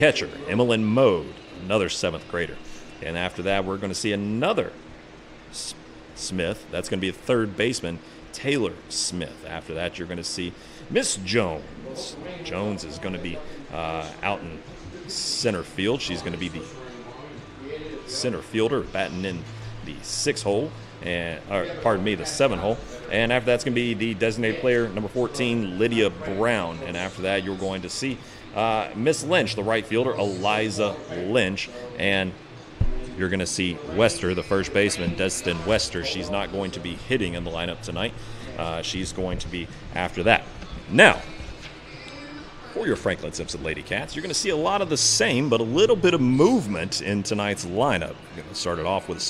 Catcher, Emmeline Mode, another 7th grader. And after that, we're going to see another Smith. That's going to be a third baseman, Taylor Smith. After that, you're going to see Miss Jones. Jones is going to be out in center field. She's going to be the center fielder, batting in the 6 hole, and the 7 hole. And after that's going to be the designated player, number 14, Lydia Brown. And after that, you're going to see Miss Lynch, the right fielder, Eliza Lynch. And you're going to see Wester, the first baseman, Destin Wester. She's not going to be hitting in the lineup tonight. She's going to be after that. Now, for your Franklin Simpson Lady Cats, you're going to see a lot of the same, but a little bit of movement in tonight's lineup. You're going to start it off with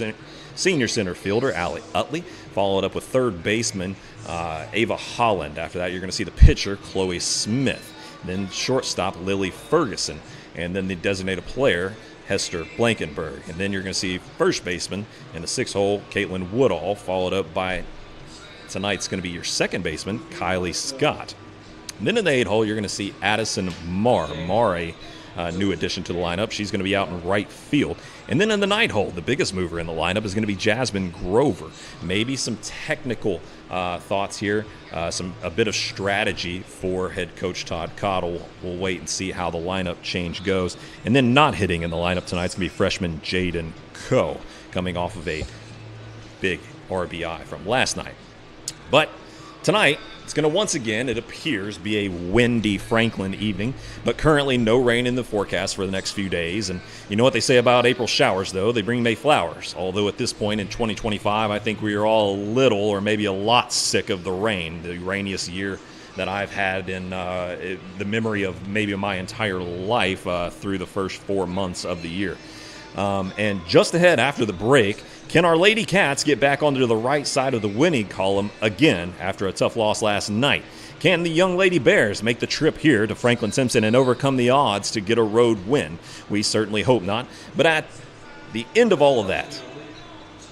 senior center fielder, Allie Utley, followed up with third baseman, Ava Holland. After that, you're going to see the pitcher, Chloe Smith. Then shortstop, Lily Ferguson. And then the designated player, Hester Blankenberg. And then you're going to see first baseman in the 6 hole, Caitlin Woodall, followed up by tonight's going to be your second baseman, Kylie Scott. And then in the 8 hole, you're going to see Addison Marr, a new addition to the lineup. She's going to be out in right field. And then in the 9 hole, the biggest mover in the lineup is going to be Jasmine Grover. Maybe some technical thoughts here, a bit of strategy for head coach Todd Cottle. We'll wait and see how the lineup change goes. And then not hitting in the lineup tonight is going to be freshman Jaden Coe, coming off of a big RBI from last night. But tonight, it's going to once again, it appears, be a windy Franklin evening, but currently no rain in the forecast for the next few days. And you know what they say about April showers, though? They bring May flowers. Although at this point in 2025, I think we are all a little or maybe a lot sick of the rain, the rainiest year that I've had in the memory of maybe my entire life through the first 4 months of the year. And just ahead after the break, can our Lady Cats get back onto the right side of the winning column again after a tough loss last night? Can the young Lady Bears make the trip here to Franklin Simpson and overcome the odds to get a road win? We certainly hope not. But at the end of all of that,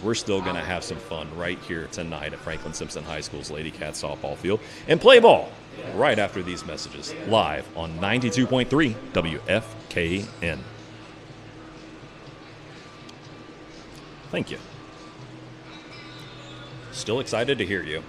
we're still going to have some fun right here tonight at Franklin Simpson High School's Lady Cats softball field and play ball right after these messages live on 92.3 WFKN. Thank you. Still excited to hear you.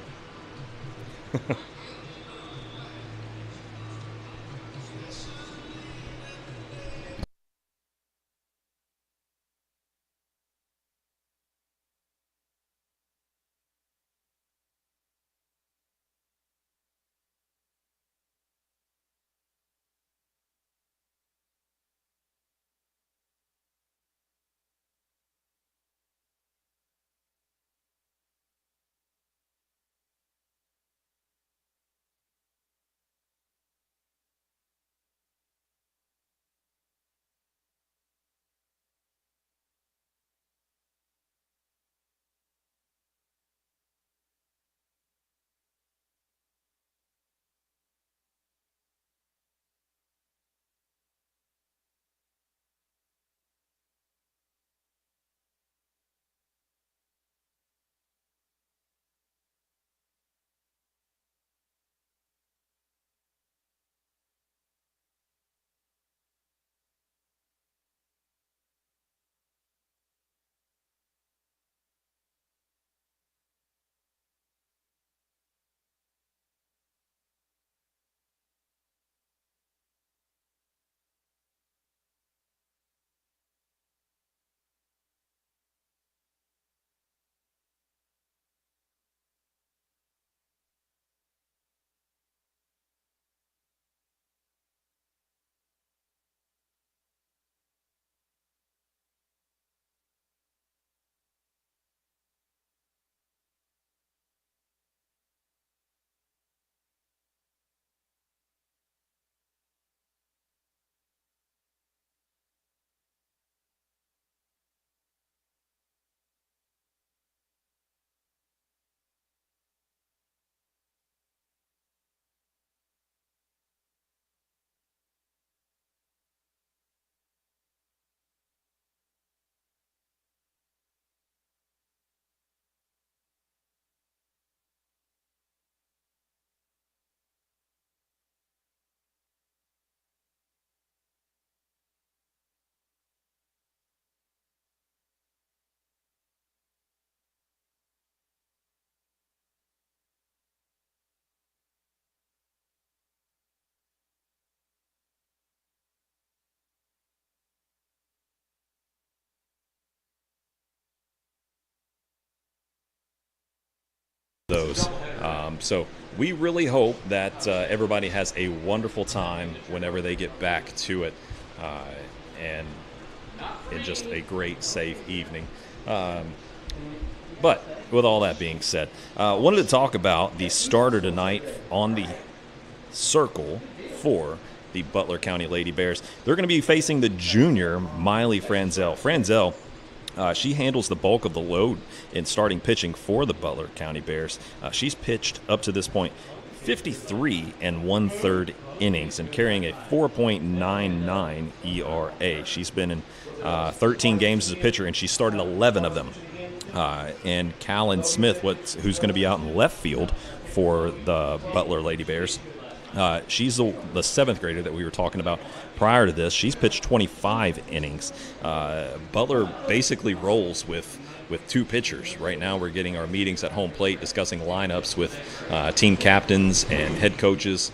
those. So we really hope that everybody has a wonderful time whenever they get back to it, and just a great, safe evening. But with all that being said, wanted to talk about the starter tonight on the circle for the Butler County Lady Bears. They're going to be facing the junior Miley Franzel. Franzel, she handles the bulk of the load in starting pitching for the Butler County Bears. She's pitched up to this point 53 and 1/3 innings and carrying a 4.99 ERA. She's been in 13 games as a pitcher, and she started 11 of them. And Callan Smith, who's going to be out in left field for the Butler Lady Bears, she's the seventh grader that we were talking about prior to this. She's pitched 25 innings. Butler basically rolls with two pitchers. Right now we're getting our meetings at home plate discussing lineups with team captains and head coaches.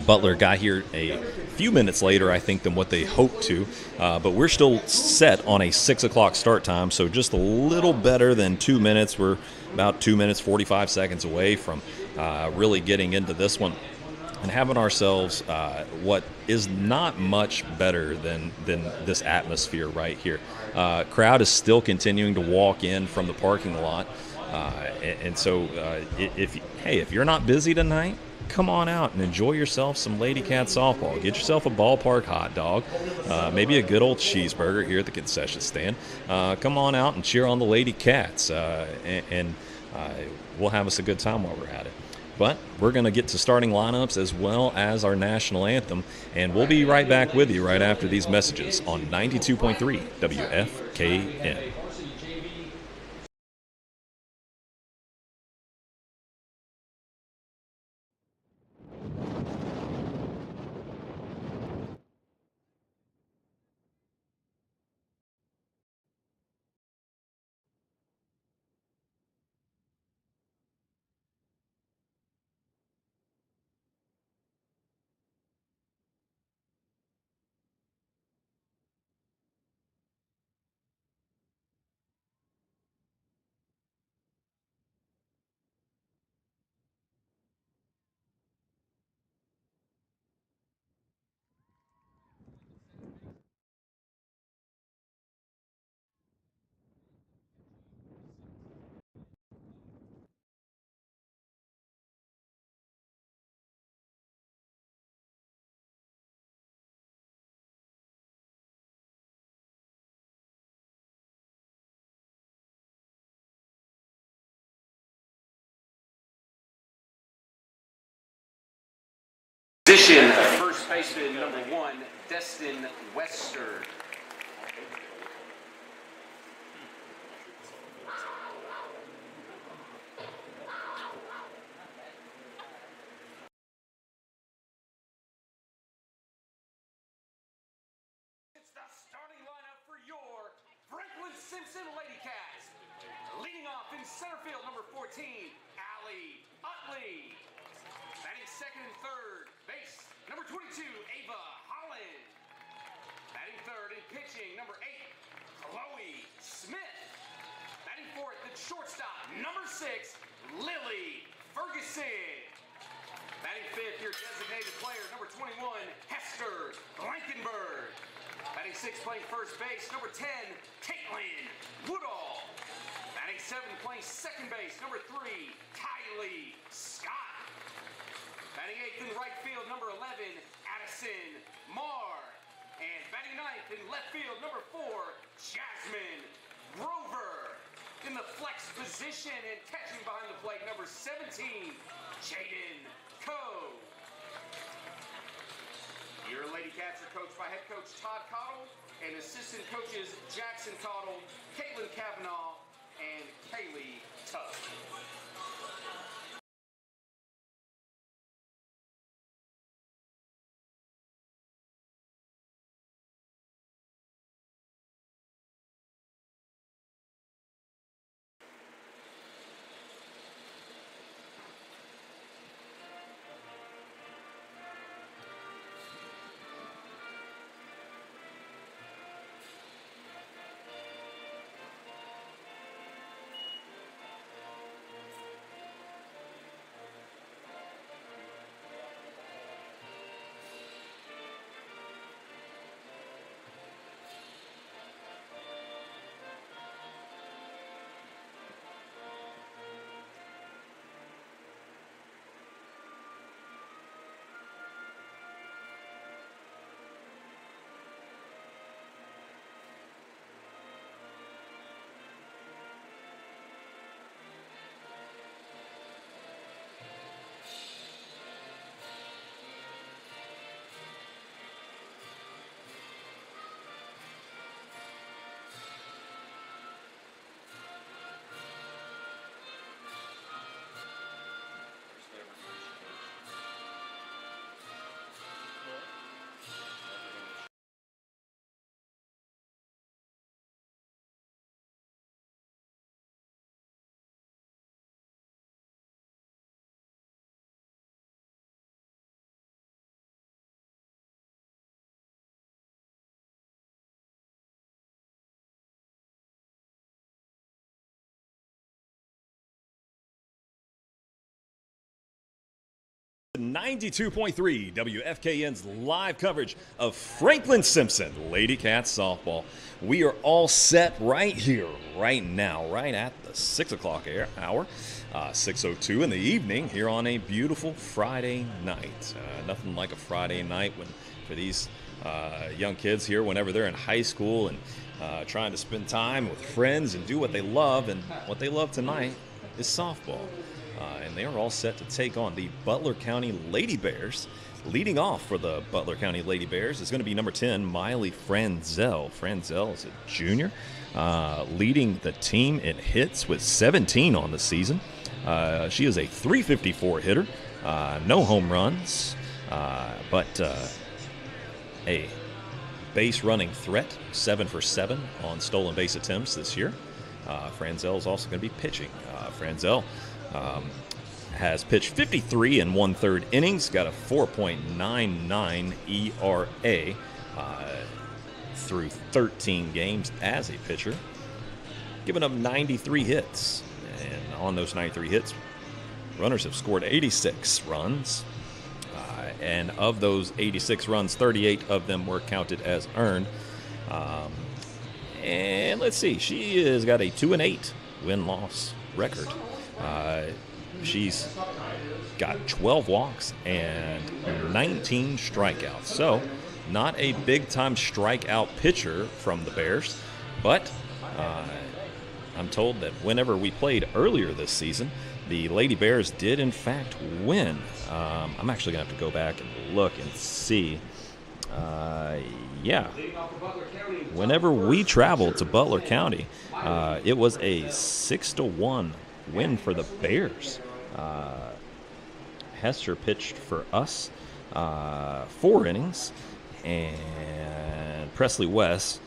Butler got here a few minutes later, I think, than what they hoped to, but we're still set on a 6 o'clock start time, so just a little better than 2 minutes. We're about 2 minutes, 45 seconds away from really getting into this one and having ourselves what is not much better than this atmosphere right here. Crowd is still continuing to walk in from the parking lot, and so if you're not busy tonight, come on out and enjoy yourself some Lady Cat softball. Get yourself a ballpark hot dog, maybe a good old cheeseburger here at the concession stand. Come on out and cheer on the Lady Cats, and we'll have us a good time while we're at it. But we're going to get to starting lineups as well as our national anthem, and we'll be right back with you right after these messages on 92.3 WFKN. Position, first baseman, number 1, Destin Wester. It's the starting lineup for your Franklin Simpson Lady Cats. Leading off in center field, number 14, Allie Utley. Batting second and third base, number 22, Ava Holland. Batting third and pitching, number 8, Chloe Smith. Batting fourth at shortstop, number 6, Lily Ferguson. Batting fifth, your designated player, number 21, Hester Blankenberg. Batting sixth, playing first base, number 10, Caitlin Woodall. Batting seventh, playing second base, number 3, Kylie Scott. Batting eighth in right field, number 11, Addison Marr. And batting ninth in left field, number 4, Jasmine Grover. In the flex position and catching behind the plate, number 17, Jaden Coe. Your Lady Cats are coached by head coach Todd Cottle and assistant coaches Jackson Cottle, Caitlin Kavanaugh, and Kaylee Tuck. 92.3 WFKN's live coverage of Franklin Simpson Lady Cats softball. We are all set right here, right now, right at the 6 o'clock hour, 6:02 in the evening here on a beautiful Friday night. Nothing like a Friday night for these young kids here whenever they're in high school and trying to spend time with friends and do what they love. And what they love tonight is softball. And they are all set to take on the Butler County Lady Bears. Leading off for the Butler County Lady Bears is going to be number 10, Miley Franzel. Franzel is a junior, leading the team in hits with 17 on the season. She is a .354 hitter, no home runs, but a base running threat, 7 for 7 on stolen base attempts this year. Franzel is also going to be pitching. Franzel has pitched 53 and 1/3 innings, got a 4.99 ERA through 13 games as a pitcher, giving up 93 hits. And on those 93 hits, runners have scored 86 runs. And of those 86 runs, 38 of them were counted as earned. And let's see, she has got a 2-8 win-loss record. She's got 12 walks and 19 strikeouts. So, not a big-time strikeout pitcher from the Bears, but I'm told that whenever we played earlier this season, the Lady Bears did, in fact, win. I'm actually going to have to go back and look and see. Yeah. Whenever we traveled to Butler County, it was a 6-1 win for the Bears. Hester pitched for us 4 innings, and Presley West,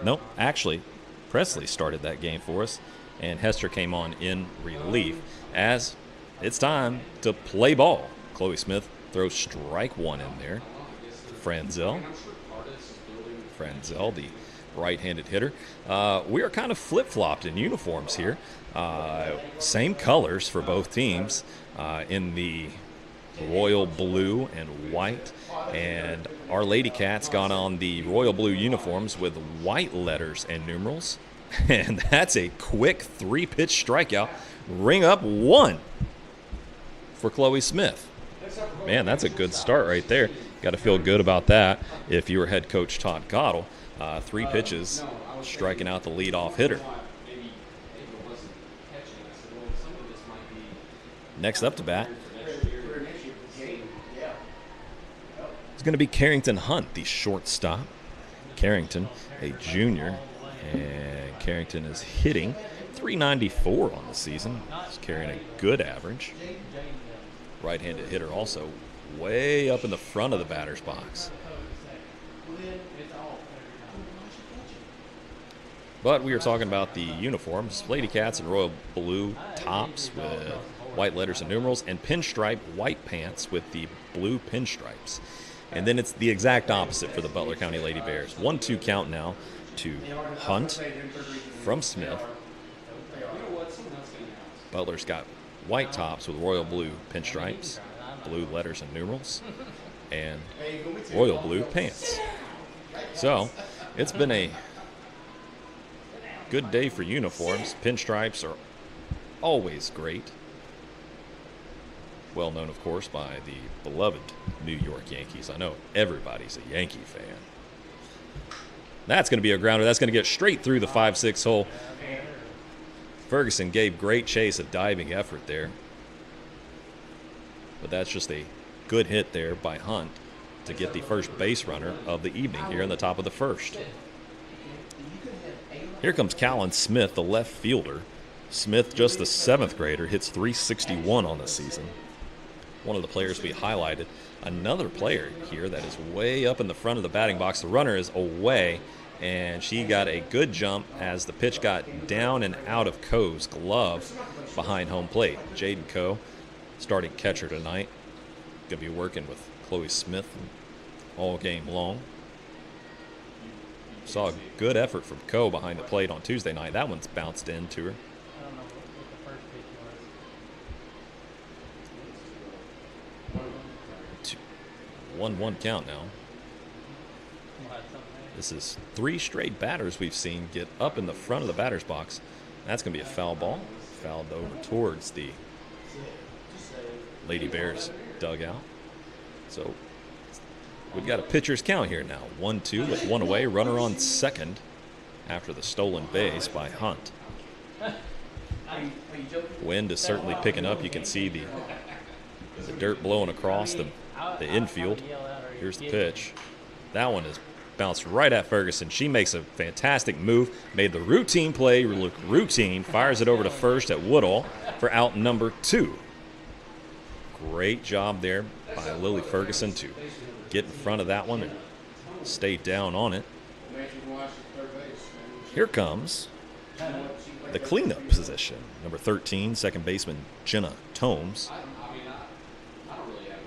nope, actually, Presley started that game for us, and Hester came on in relief as it's time to play ball. Chloe Smith throws strike 1 in there. Franzel, the right-handed hitter. We are kind of flip-flopped in uniforms here. Same colors for both teams in the royal blue and white. And our Lady Cats got on the royal blue uniforms with white letters and numerals. And that's a quick 3-pitch strikeout. Ring up 1 for Chloe Smith. Man, that's a good start right there. Got to feel good about that if you were head coach Todd Cottle. 3 pitches, striking out the leadoff hitter. Next up to bat is going to be Carrington Hunt, the shortstop. Carrington, a junior, and Carrington is hitting .394 on the season. He's carrying a good average. Right-handed hitter also way up in the front of the batter's box. But we are talking about the uniforms. Lady Cats in royal blue tops with white letters and numerals, and pinstripe white pants with the blue pinstripes. And then it's the exact opposite for the Butler County Lady Bears. 1-2 count now to Hunt from Smith. Butler's got white tops with royal blue pinstripes, blue letters and numerals, and royal blue pants. So it's been a good day for uniforms. Pinstripes are always great. Well known, of course, by the beloved New York Yankees. I know everybody's a Yankee fan. That's going to be a grounder. That's going to get straight through the 5-6 hole. Ferguson gave great chase, a diving effort there. But that's just a good hit there by Hunt to get the first base runner of the evening here in the top of the first. Here comes Callan Smith, the left fielder. Smith, just the 7th grader, hits .361 on the season. One of the players we highlighted. Another player here that is way up in the front of the batting box. The runner is away, and she got a good jump as the pitch got down and out of Coe's glove behind home plate. Jaden Coe, starting catcher tonight. Going to be working with Chloe Smith all game long. Saw a good effort from Coe behind the plate on Tuesday night. That one's bounced into her. 1-1 count now. This is 3 straight batters we've seen get up in the front of the batter's box. That's going to be a foul ball. Fouled over towards the Lady Bears dugout. So we've got a pitcher's count here now. 1-2 with 1 away. Runner on second after the stolen base by Hunt. Wind is certainly picking up. You can see the dirt blowing across the infield. Here's the pitch. That one is bounced right at Ferguson. She makes a fantastic move, made the routine play look routine, fires it over to first at Woodall for out number 2. Great job there by Lily Ferguson to get in front of that one and stay down on it. Here comes the cleanup position. Number 13, second baseman Jenna Tomes.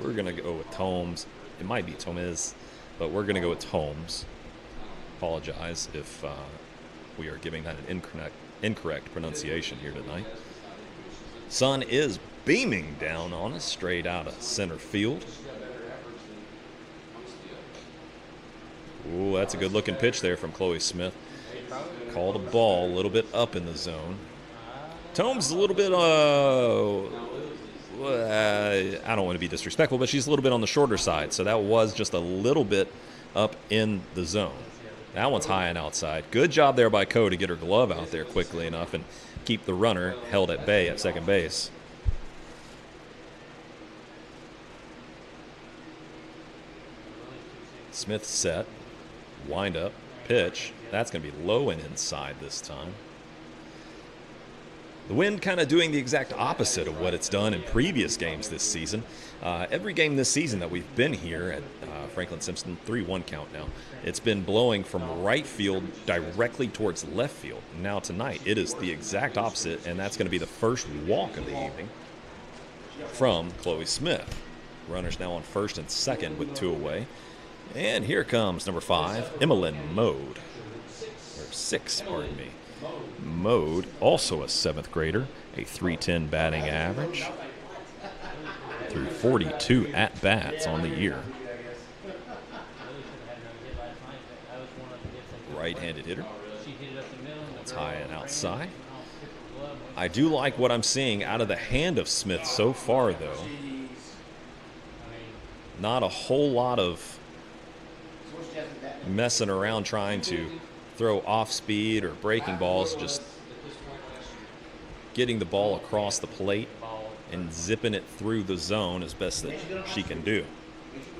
We're going to go with Tomes. It might be Tomes, but we're going to go with Tomes. Apologize if we are giving that an incorrect pronunciation here tonight. Sun is beaming down on us straight out of center field. Ooh, that's a good looking pitch there from Chloe Smith. Called a ball a little bit up in the zone. Tomes a little bit, I don't want to be disrespectful, but she's a little bit on the shorter side. So that was just a little bit up in the zone. That one's high and outside. Good job there by Ko to get her glove out there quickly enough and keep the runner held at bay at second base. Smith set, wind up, pitch. That's going to be low and inside this time. The Wind kind of doing the exact opposite of what it's done in previous games this season. Every game this season that we've been here at Franklin Simpson, 3-1 count now, it's been blowing from right field directly towards left field. Now tonight, it is the exact opposite, and that's going to be the first walk of the evening from Chloe Smith. Runners now on first and second with 2 away. And here comes number 5, Emmeline Mode. Or 6, pardon me. Mode, also a 7th grader, a .310 batting average through 42 at-bats on the year. Right-handed hitter. That's high and outside. I do like what I'm seeing out of the hand of Smith so far, though. Not a whole lot of messing around trying to throw off speed or breaking balls, just getting the ball across the plate and zipping it through the zone as best that she can do.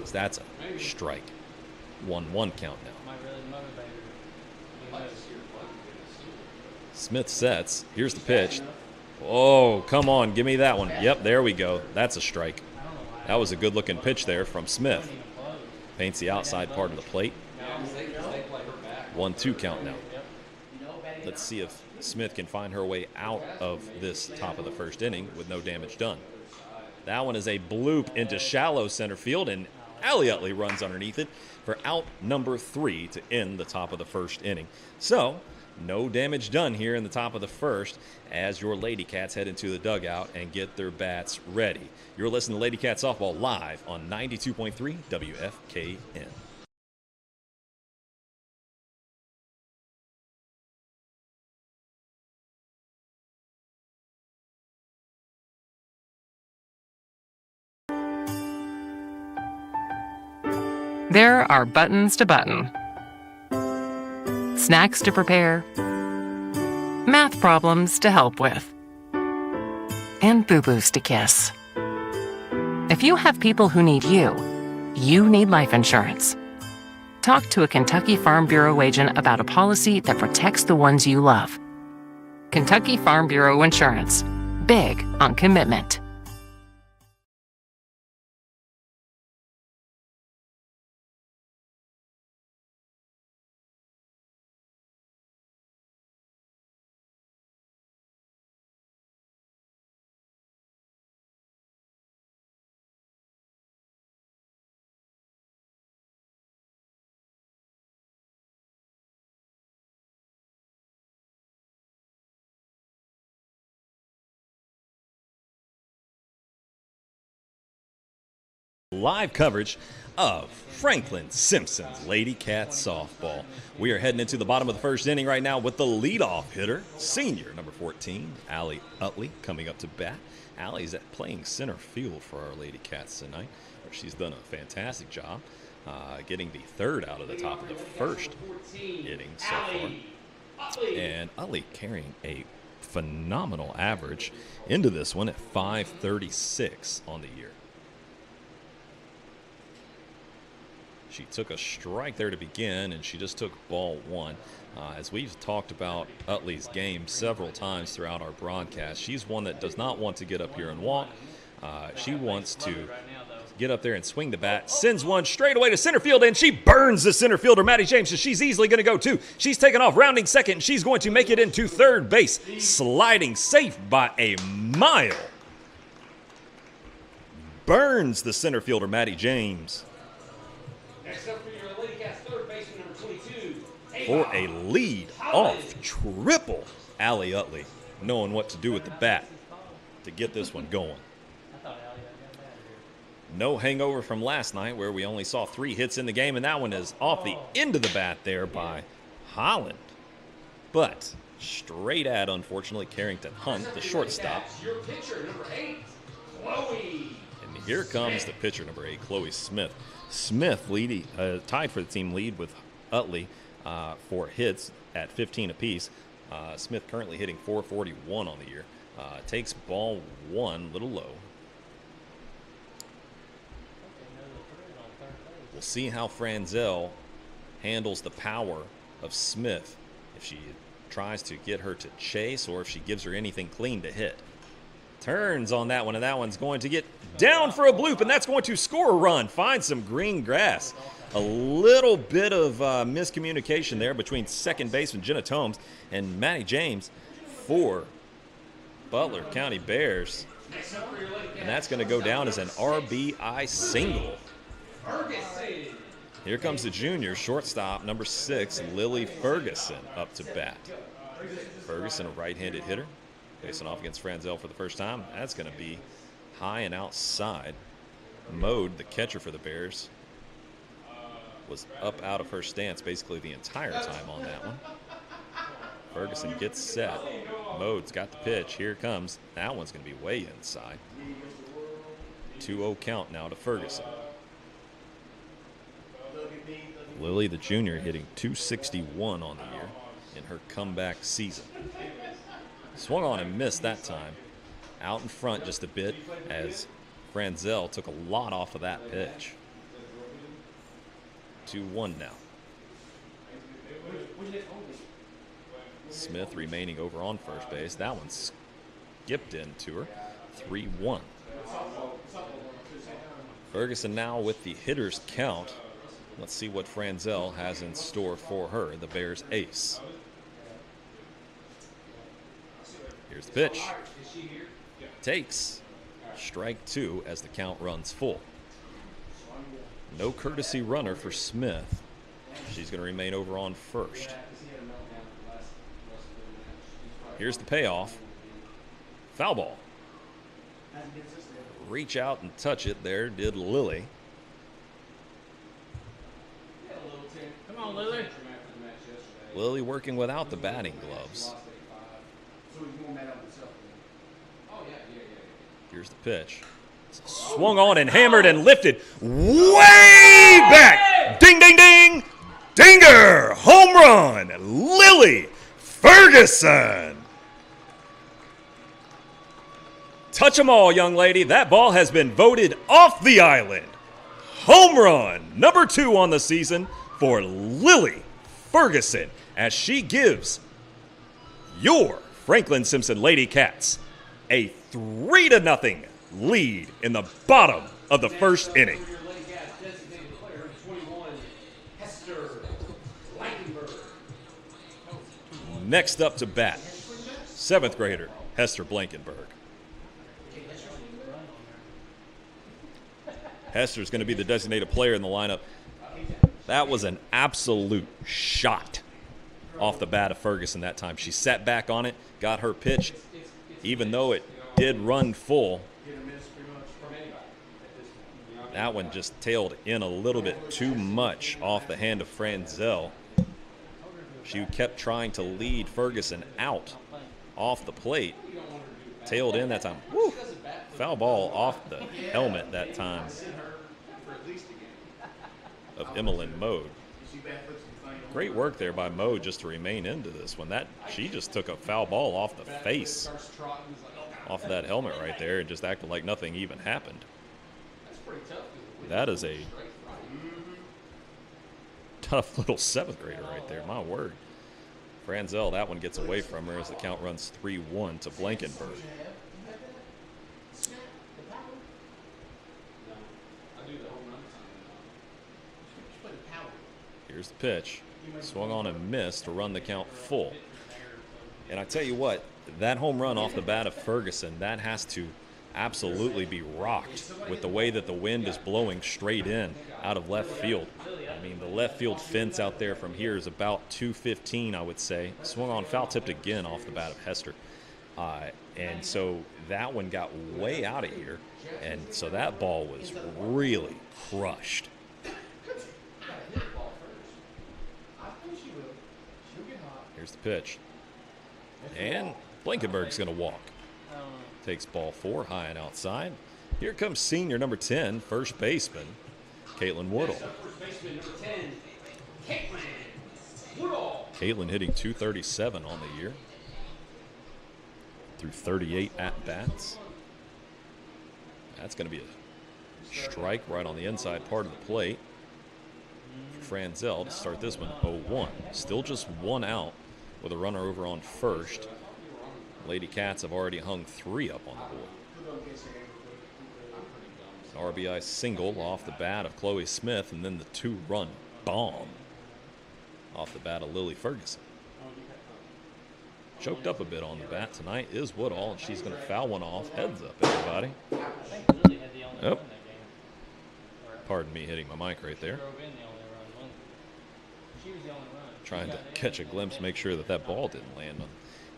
So that's a strike. 1-1 count now. Smith sets. Here's the pitch. Oh, come on, give me that one. Yep, there we go. That's a strike. That was a good looking pitch there from Smith. Paints the outside part of the plate. 1-2 count now. Let's see if Smith can find her way out of this top of the first inning with no damage done. That one is a bloop into shallow center field, and Allie Utley runs underneath it for out number 3 to end the top of the first inning. So, no damage done here in the top of the first as your Lady Cats head into the dugout and get their bats ready. You're listening to Lady Cat Softball live on 92.3 WFKN. There are buttons to button, snacks to prepare, math problems to help with, and boo-boos to kiss. If you have people who need you, you need life insurance. Talk to a Kentucky Farm Bureau agent about a policy that protects the ones you love. Kentucky Farm Bureau Insurance. Big on commitment. live coverage of Franklin Simpson's Lady Cats softball. We are heading into the bottom of the first inning right now with the leadoff hitter, senior number 14, Allie Utley, coming up to bat. Allie's playing center field for our Lady Cats tonight, where she's done a fantastic job getting the third out of the top of the first inning so far. And Utley carrying a phenomenal average into this one at .536 on the year. She took a strike there to begin, and she just took ball one. As we've talked about Utley's game several times throughout our broadcast, she's one that does not want to get up here and walk. She wants to get up there and swing the bat, sends one straight away to center field, and she burns the center fielder, Maddie James, so she's easily going to go too. She's taken off, rounding second, and she's going to make it into third base, sliding safe by a mile. Burns the center fielder, Maddie James. Next up for your Lady Cats third baseman, number 22. For a lead-off triple, Allie Utley, knowing what to do with the bat to get this one going. No hangover from last night, where we only saw 3 hits in the game, and that one is off the end of the bat there by Holland. But straight at, unfortunately, Carrington Hunt, the shortstop. Your pitcher, number 8, Chloe. And here comes the pitcher, number 8, Chloe Smith. Smith tied for the team lead with Utley for hits at 15 apiece. Smith currently hitting .441 on the year. Takes ball one, little low. We'll see how Franzel handles the power of Smith, if she tries to get her to chase or if she gives her anything clean to hit. Turns on that one, and that one's going to get down for a bloop, and that's going to score a run. Find some green grass. A little bit of miscommunication there between second baseman Jenna Tomes and Maddie James for Butler County Bears. And that's going to go down as an RBI single. Here comes the junior shortstop, number 6, Lily Ferguson, up to bat. Ferguson, a right-handed hitter, facing off against Franzel for the first time. That's going to be high and outside. Mode, the catcher for the Bears, was up out of her stance basically the entire time on that one. Ferguson gets set. Mode's got the pitch. Here it comes. That one's going to be way inside. 2-0 count now to Ferguson. Lily, the junior, hitting .261 on the year in her comeback season. Swung on and missed that time. Out in front just a bit as Franzel took a lot off of that pitch. 2-1 now. Smith remaining over on first base. That one skipped into her. 3-1. Ferguson now with the hitter's count. Let's see what Franzel has in store for her, the Bears ace. Here's the pitch. Takes strike 2 as the count runs full. No courtesy runner for Smith. She's going to remain over on first. Here's the payoff. Foul ball. Reach out and touch it there did Lily. Come on, Lily. Lily working without the batting gloves. Here's the pitch. Swung on and hammered and lifted way back. Ding, ding, ding. Dinger. Home run. Lily Ferguson. Touch 'em all, young lady. That ball has been voted off the island. Home run number 2 on the season for Lily Ferguson as she gives your Franklin Simpson Lady Cats a 3-0 lead in the bottom of the first inning. Next up to bat, 7th grader Hester Blankenberg. Hester's going to be the designated player in the lineup. That was an absolute shot off the bat of Ferguson that time. She sat back on it, got her pitch, even though it did run full. That one just tailed in a little bit too much off the hand of Franzel. She kept trying to lead Ferguson out off the plate. Tailed in that time. Woo! Foul ball off the helmet that time of Emmeline Mode. Great work there by Mode just to remain into this one. She just took a foul ball off the face, off of that helmet right there, and just acted like nothing even happened. That is a tough little 7th grader right there, my word. Franzel, that one gets away from her as the count runs 3-1 to Blankenberg. Here's the pitch. Swung on and missed to run the count full. And I tell you what, that home run off the bat of Ferguson, that has to absolutely be rocked with the way that the wind is blowing straight in out of left field. I mean, the left field fence out there from here is about 215, I would say. Swung on, foul tipped again off the bat of Hester. And so that one got way out of here. And so that ball was really crushed. Here's the pitch. And Blankenberg's going to walk. Takes ball 4 high and outside. Here comes senior number 10, first baseman, Caitlin Woodall. Caitlin hitting .237 on the year through 38 at-bats. That's going to be a strike right on the inside part of the plate for Franzel to start this one 0-1. Still just 1 out with a runner over on first. Lady Cats have already hung 3 up on the board. RBI single off the bat of Chloe Smith, and then the 2-run bomb off the bat of Lily Ferguson. Choked up a bit on the bat tonight is Woodall, and she's going to foul one off. Heads up, everybody. Oh. Pardon me hitting my mic right there. Trying to catch a glimpse, make sure that that ball didn't land on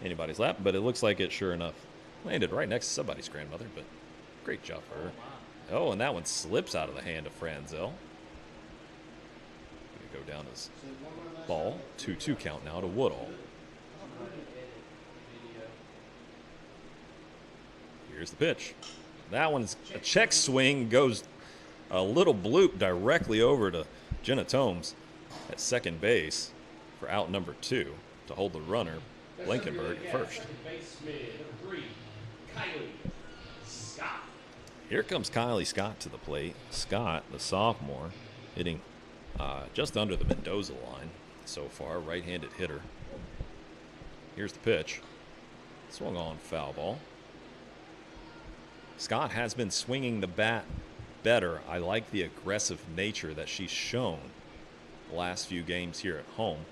anybody's lap, but it looks like it sure enough landed right next to somebody's grandmother, but great job for her. Oh, and that one slips out of the hand of Franzel. Going to go down as ball. 2-2 count now to Woodall. Here's the pitch. That one's a check swing, goes a little bloop directly over to Jenna Tomes at second base for out number 2 to hold the runner, Blankenberg, at first. Here comes Kylie Scott to the plate. Scott, the sophomore, hitting just under the Mendoza line so far, right-handed hitter. Here's the pitch. Swung on, foul ball. Scott has been swinging the bat better. I like the aggressive nature that she's shown the last few games here at home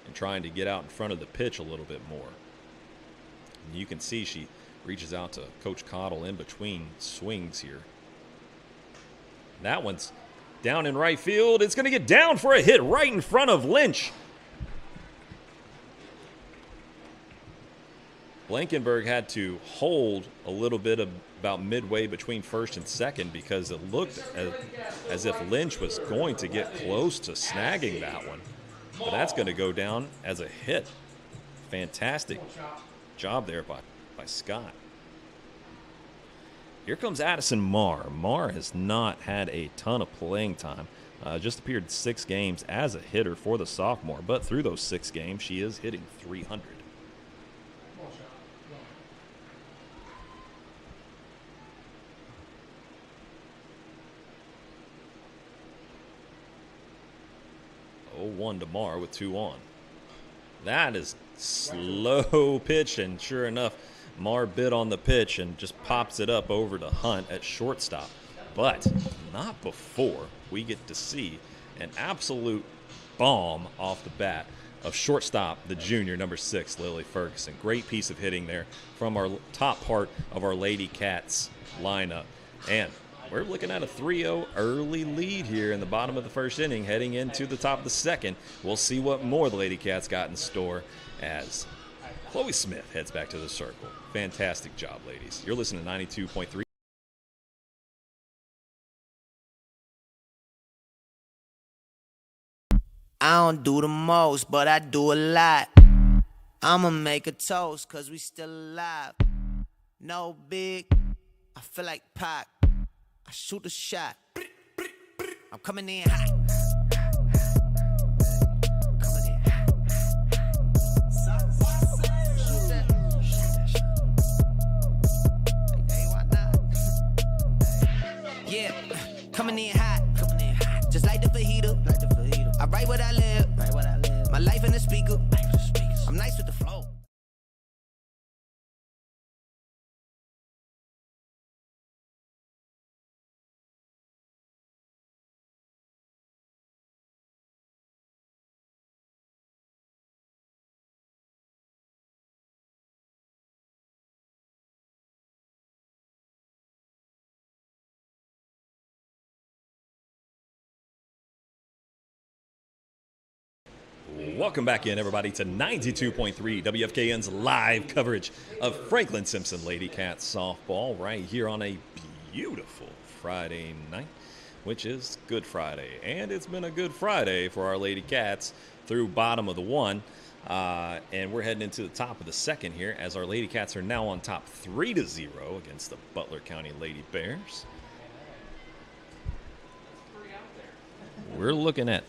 and trying to get out in front of the pitch a little bit more. And you can see she reaches out to Coach Cottle in between swings here. That one's down in right field. It's going to get down for a hit right in front of Lynch. Blankenberg had to hold a little bit about midway between first and second because it looked as if Lynch was going to get close to snagging that one. But that's going to go down as a hit. Fantastic job there by Scott. Here comes Addison Marr. Marr has not had a ton of playing time. Just appeared 6 games as a hitter for the sophomore, but through those 6 games, she is hitting .300. One to Marr with 2 on. That is slow pitch, and sure enough, Marr bit on the pitch and just pops it up over to Hunt at shortstop. But not before we get to see an absolute bomb off the bat of shortstop, the junior, number 6, Lily Ferguson. Great piece of hitting there from our top part of our Lady Cats lineup. And we're looking at a 3-0 early lead here in the bottom of the first inning, heading into the top of the second. We'll see what more the Lady Cats got in store as Chloe Smith heads back to the circle. Fantastic job, ladies. You're listening to 92.3. I don't do the most, but I do a lot. I'ma make a toast, cause we still alive. No big, I feel like Pac. I shoot a shot. I'm coming in hot. Coming in hot. Shoot that. Hey, why not? Yeah, coming in hot. Just like the fajita. I write what I live. My life in the speaker. I'm nice with the flow. Welcome back in, everybody, to 92.3 WFKN's live coverage of Franklin Simpson Lady Cats softball right here on a beautiful Friday night, which is Good Friday. And it's been a good Friday for our Lady Cats through bottom of the one. And we're heading into the top of the second here as our Lady Cats are now on top 3-0 against the Butler County Lady Bears. We're looking at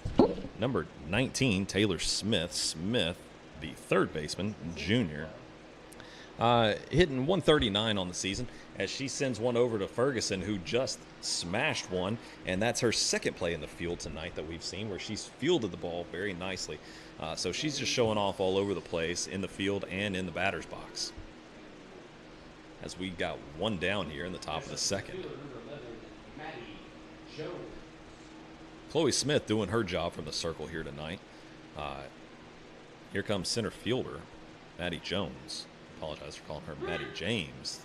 number 19, Taylor Smith. Smith, the third baseman, junior, hitting 139 on the season as she sends one over to Ferguson, who just smashed one. And that's her second play in the field tonight that we've seen, where she's fielded the ball very nicely. So she's just showing off all over the place in the field and in the batter's box. As we got one down here in the top of the second. Chloe Smith doing her job from the circle here tonight. Here comes center fielder, Maddie Jones. Apologize for calling her Maddie James.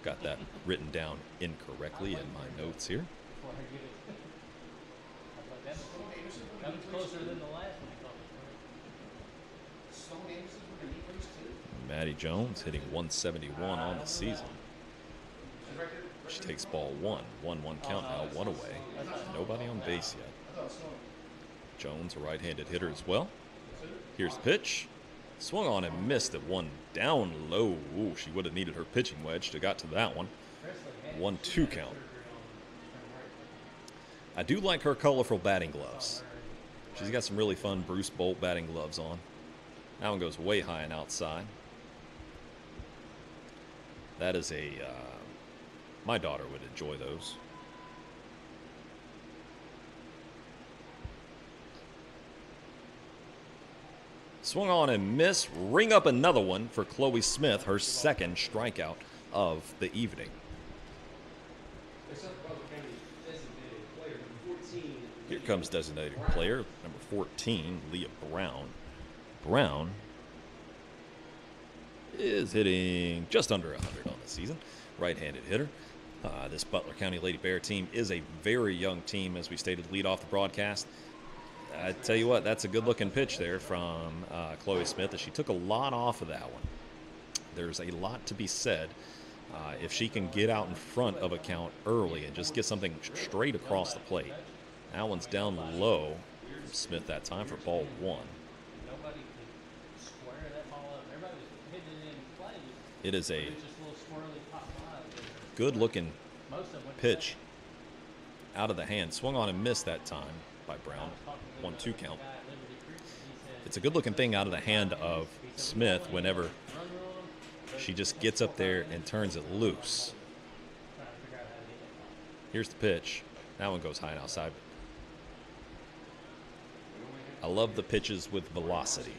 Got that written down incorrectly in my notes here. Maddie Jones hitting 171 on the season. She takes ball one. 1-1 count now, one away. Nobody on base yet. Jones, a right-handed hitter as well. Here's the pitch. Swung on and missed at one down low. Ooh, she would have needed her pitching wedge to got to that one. 1-2 count. I do like her colorful batting gloves. She's got some really fun Bruce Bolt batting gloves on. That one goes way high and outside. That is a... my daughter would enjoy those. Swung on and missed. Ring up another one for Chloe Smith, her second strikeout of the evening. Here comes designated player, number 14, Leah Brown. Brown is hitting just under 100 on the season. Right-handed hitter. This Butler County Lady Bear team is a very young team, as we stated to lead off the broadcast. I tell you what, that's a good-looking pitch there from Chloe Smith, as she took a lot off of that one. There's a lot to be said if she can get out in front of a count early and just get something straight across the plate. That one's down low from Smith that time for ball one. It is a good-looking pitch out of the hand. Swung on and missed that time by Brown. 1-2 count. It's a good-looking thing out of the hand of Smith whenever she just gets up there and turns it loose. Here's the pitch. That one goes high and outside. I love the pitches with velocity.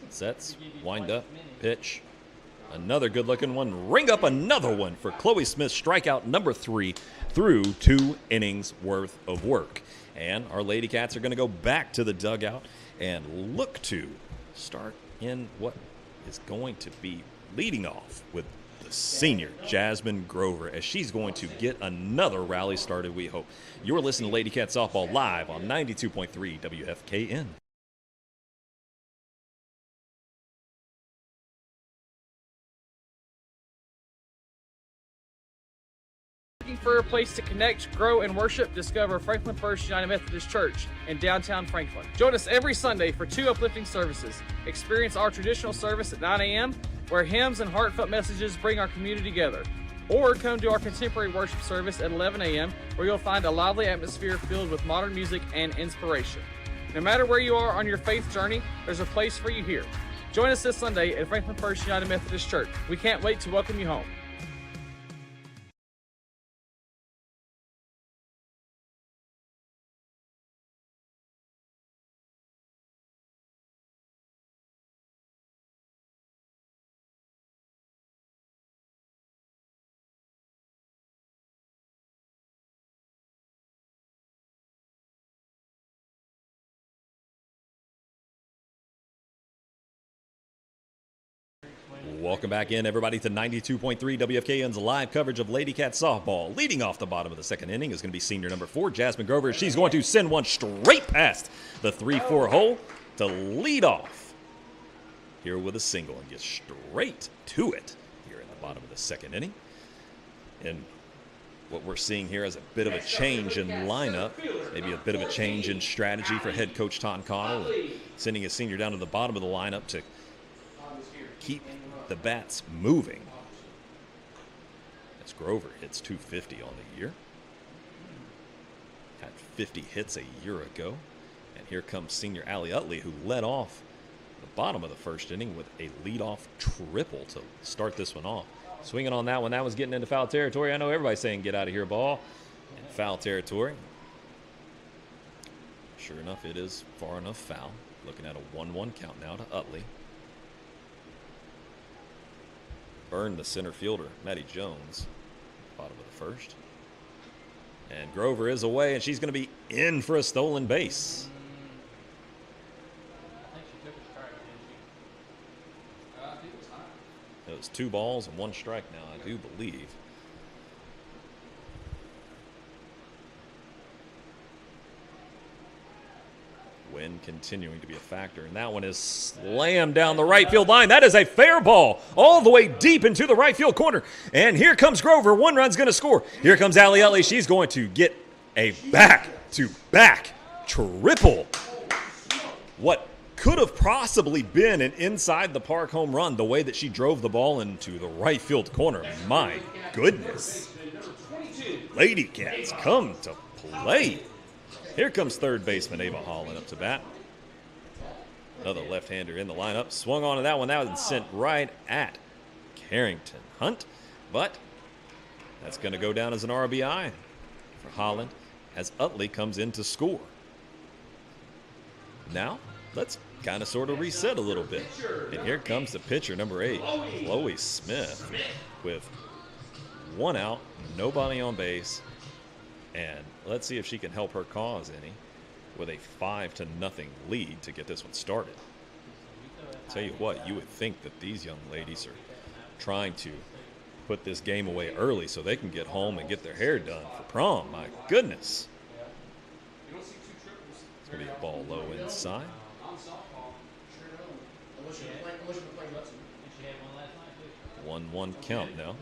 Sets, wind up, pitch. Another good-looking one. Ring up another one for Chloe Smith. Strikeout number 3 through 2 innings worth of work. And our Lady Cats are going to go back to the dugout and look to start in what is going to be leading off with the senior Jasmine Grover, as she's going to get another rally started, we hope. You're listening to Lady Cat Softball live on 92.3 WFKN. Looking for a place to connect, grow, and worship? Discover Franklin First United Methodist Church in downtown Franklin. Join us every Sunday for 2 uplifting services. Experience our traditional service at 9 a.m., where hymns and heartfelt messages bring our community together. Or come to our contemporary worship service at 11 a.m., where you'll find a lively atmosphere filled with modern music and inspiration. No matter where you are on your faith journey, there's a place for you here. Join us this Sunday at Franklin First United Methodist Church. We can't wait to welcome you home. Welcome back in, everybody, to 92.3 WFKN's live coverage of Lady Cat softball. Leading off the bottom of the second inning is going to be senior number 4, Jasmine Grover. She's going to send one straight past the 3-4 hole to lead off here with a single and get straight to it here in the bottom of the second inning. And what we're seeing here is a bit of a change in lineup, maybe a bit of a change in strategy for head coach Tom Connell, sending his senior down to the bottom of the lineup to keep the bats moving. As Grover hits 250 on the year. Had 50 hits a year ago. And here comes senior Allie Utley, who led off the bottom of the first inning with a leadoff triple to start this one off. Swinging on that one, that was getting into foul territory. I know everybody's saying get out of here, ball. And foul territory. Sure enough, it is far enough foul. Looking at a 1-1 count now to Utley. Burned the center fielder, Maddie Jones, bottom of the first. And Grover is away, and she's going to be in for a stolen base. I think she took a strike, didn't she? I think it was high. It was 2 balls and 1 strike now, I do believe. Wind continuing to be a factor, and that one is slammed down the right field line. That is a fair ball all the way deep into the right field corner. And here comes Grover. 1 run's going to score. Here comes Allie Utley. She's going to get a back-to-back triple. What could have possibly been an inside-the-park home run, the way that she drove the ball into the right field corner. My goodness. Lady Cats come to play. Here comes third baseman Ava Holland up to bat. Another left-hander in the lineup. Swung on to that one. That was sent right at Carrington Hunt. But that's going to go down as an RBI for Holland as Utley comes in to score. Now, let's kind of sort of reset a little bit. And here comes the pitcher, number 8, Chloe Smith, with 1 out, nobody on base. And let's see if she can help her cause any with a 5-0 lead to get this one started. Tell you what, you would think that these young ladies are trying to put this game away early so they can get home and get their hair done for prom. My goodness. It's going to be a ball low inside. 1-1 count now.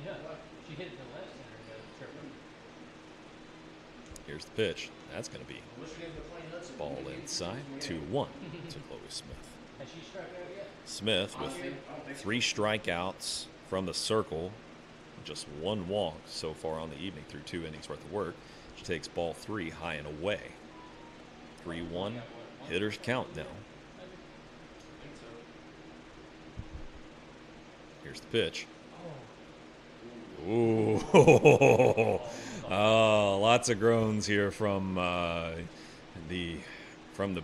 Here's the pitch. That's going to be ball inside. 2-1 to Chloe Smith. Smith with 3 strikeouts from the circle, just 1 walk so far on the evening through 2 innings worth of work. She takes ball 3 high and away. 3-1. Hitters count now. Here's the pitch. Ooh. Oh, lots of groans here from the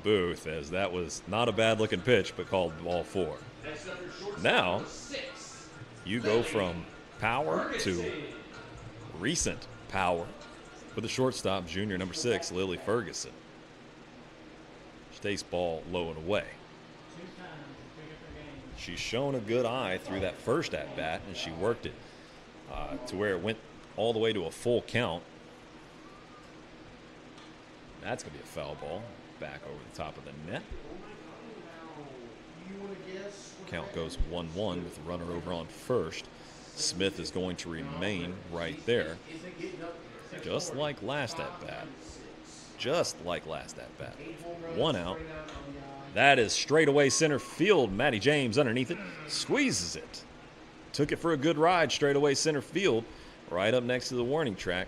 booth, as that was not a bad looking pitch, but called ball 4. Now you go from power to recent power with the shortstop, junior number 6, Lily Ferguson. She takes ball low and away. She's shown a good eye through that first at bat, and she worked it to where it went all the way to a full count. That's going to be a foul ball back over the top of the net. Count goes 1-1 with the runner over on first. Smith is going to remain right there. just like last at bat. Just like last at bat. 1 out. That is straightaway center field. Matty James underneath it. Squeezes it. Took it for a good ride straightaway center field. Right up next to the warning track.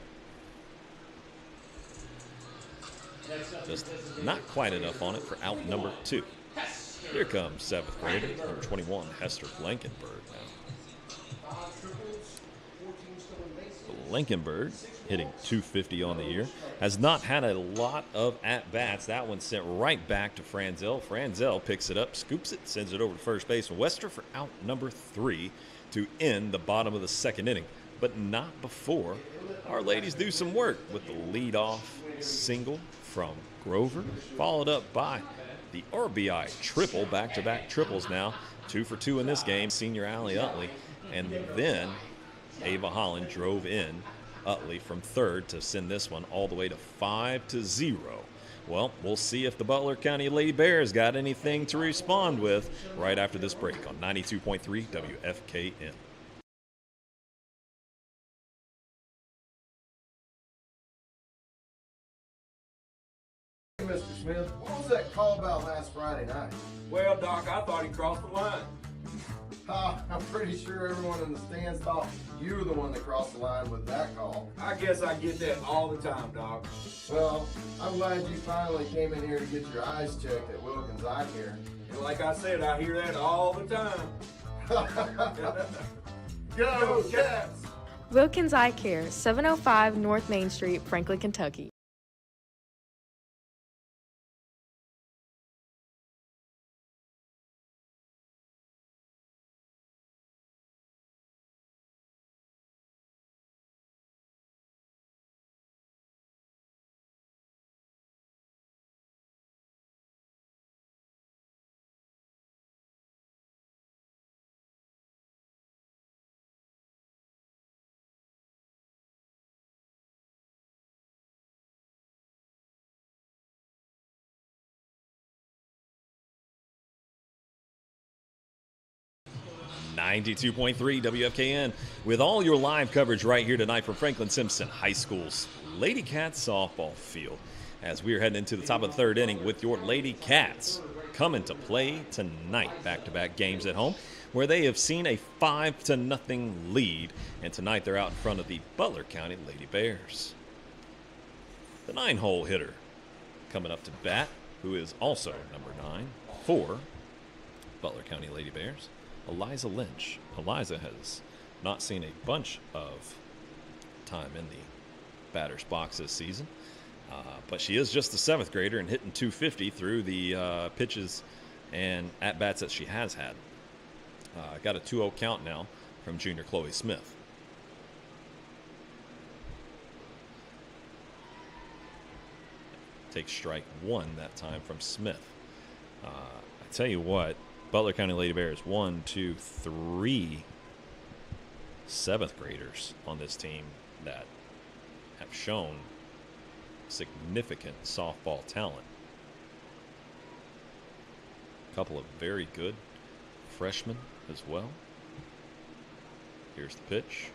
Just not quite enough on it for out number 2. Here comes 7th grader, number 21, Hester Blankenberg now. Blankenberg, hitting .250 on the year, has not had a lot of at-bats. That one sent right back to Franzel. Franzel picks it up, scoops it, sends it over to first base. Wester for out number 3 to end the bottom of the 2nd inning. But not before our ladies do some work with the leadoff single from Grover, followed up by the RBI triple, back-to-back triples now. 2 for 2 in this game, senior Allie Utley. And then Ava Holland drove in Utley from third to send this one all the way to 5-0. Well, we'll see if the Butler County Lady Bears got anything to respond with right after this break on 92.3 WFKN. Mr. Smith, what was that call about last Friday night? Well, Doc, I thought he crossed the line. I'm pretty sure everyone in the stands thought you were the one that crossed the line with that call. I guess I get that all the time, Doc. Well, I'm glad you finally came in here to get your eyes checked at Wilkins Eye Care. And like I said, I hear that all the time. Go, Cats! Wilkins Eye Care, 705 North Main Street, Franklin, Kentucky. .3 WFKN with all your live coverage right here tonight from Franklin Simpson High School's Lady Cats softball field as we are heading into the top of the 3rd inning with your Lady Cats coming to play tonight. Back-to-back games at home where they have seen a 5-0 lead, and tonight they're out in front of the Butler County Lady Bears. The 9-hole hitter coming up to bat, who is also number 9 for Butler County Lady Bears, Eliza Lynch. Eliza has not seen a bunch of time in the batter's box this season, but she is just a 7th grader and hitting .250 through the pitches and at-bats that she has had. Got a 2-0 count now from junior Chloe Smith. Takes strike 1 that time from Smith. I tell you what, Butler County Lady Bears, 1, 2, 3 7th graders on this team that have shown significant softball talent. A couple of very good freshmen as well. Here's the pitch.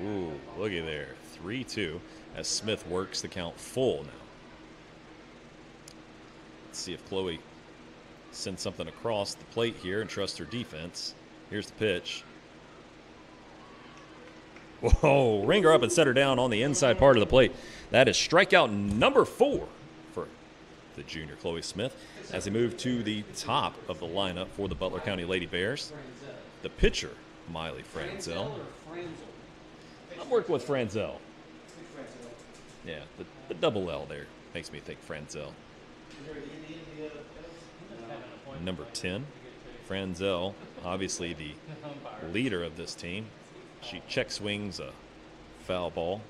Ooh, looky there. 3-2 as Smith works the count full now. Let's see if Chloe sends something across the plate here and trusts her defense. Here's the pitch. Whoa, ring her up and set her down on the inside part of the plate. That is strikeout number 4 for the junior Chloe Smith as they move to the top of the lineup for the Butler County Lady Bears. The pitcher, Miley Franzel. I'm working with Franzel. Yeah, the double L there makes me think Franzel. Number 10, Franzel, obviously the leader of this team. She check swings a foul ball.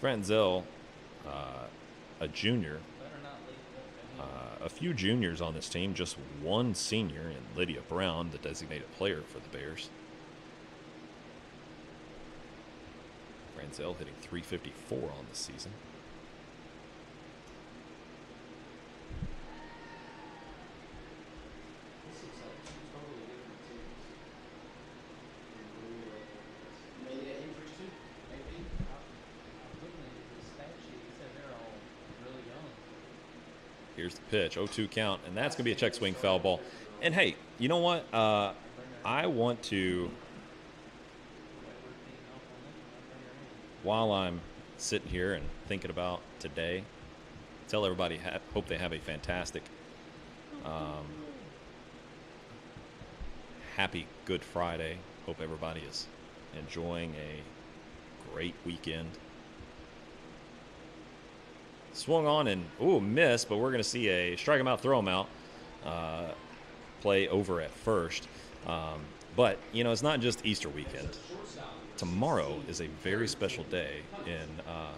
Franzel, a junior. A few juniors on this team, just one senior, and Lydia Brown, the designated player for the Bears. Franzel hitting .354 on the season. Here's the pitch, 0-2 count, and that's going to be a check swing foul ball. And hey, you know what? I want to, while I'm sitting here and thinking about today, tell everybody hope they have a fantastic, happy Good Friday. Hope everybody is enjoying a great weekend. Swung on and, missed, but we're going to see a strike him out, throw him out play over at first. But, it's not just Easter weekend. Tomorrow is a very special day in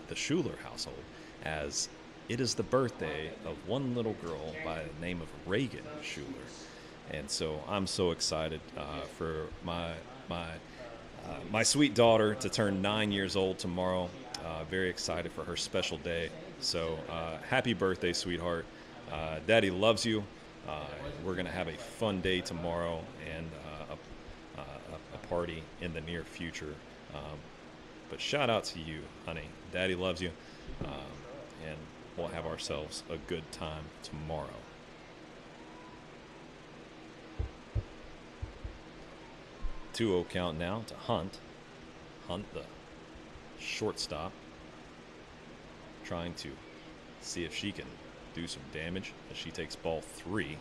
the Schuler household, as it is the birthday of one little girl by the name of Reagan Schuler. And so I'm so excited for my sweet daughter to turn 9 years old tomorrow. Very excited for her special day. So happy birthday, sweetheart. Daddy loves you. We're going to have a fun day tomorrow and a party in the near future. But shout out to you, honey. Daddy loves you. And we'll have ourselves a good time tomorrow. Two-0 count now to Hunt. Hunt, the shortstop, trying to see if she can do some damage as she takes ball 3.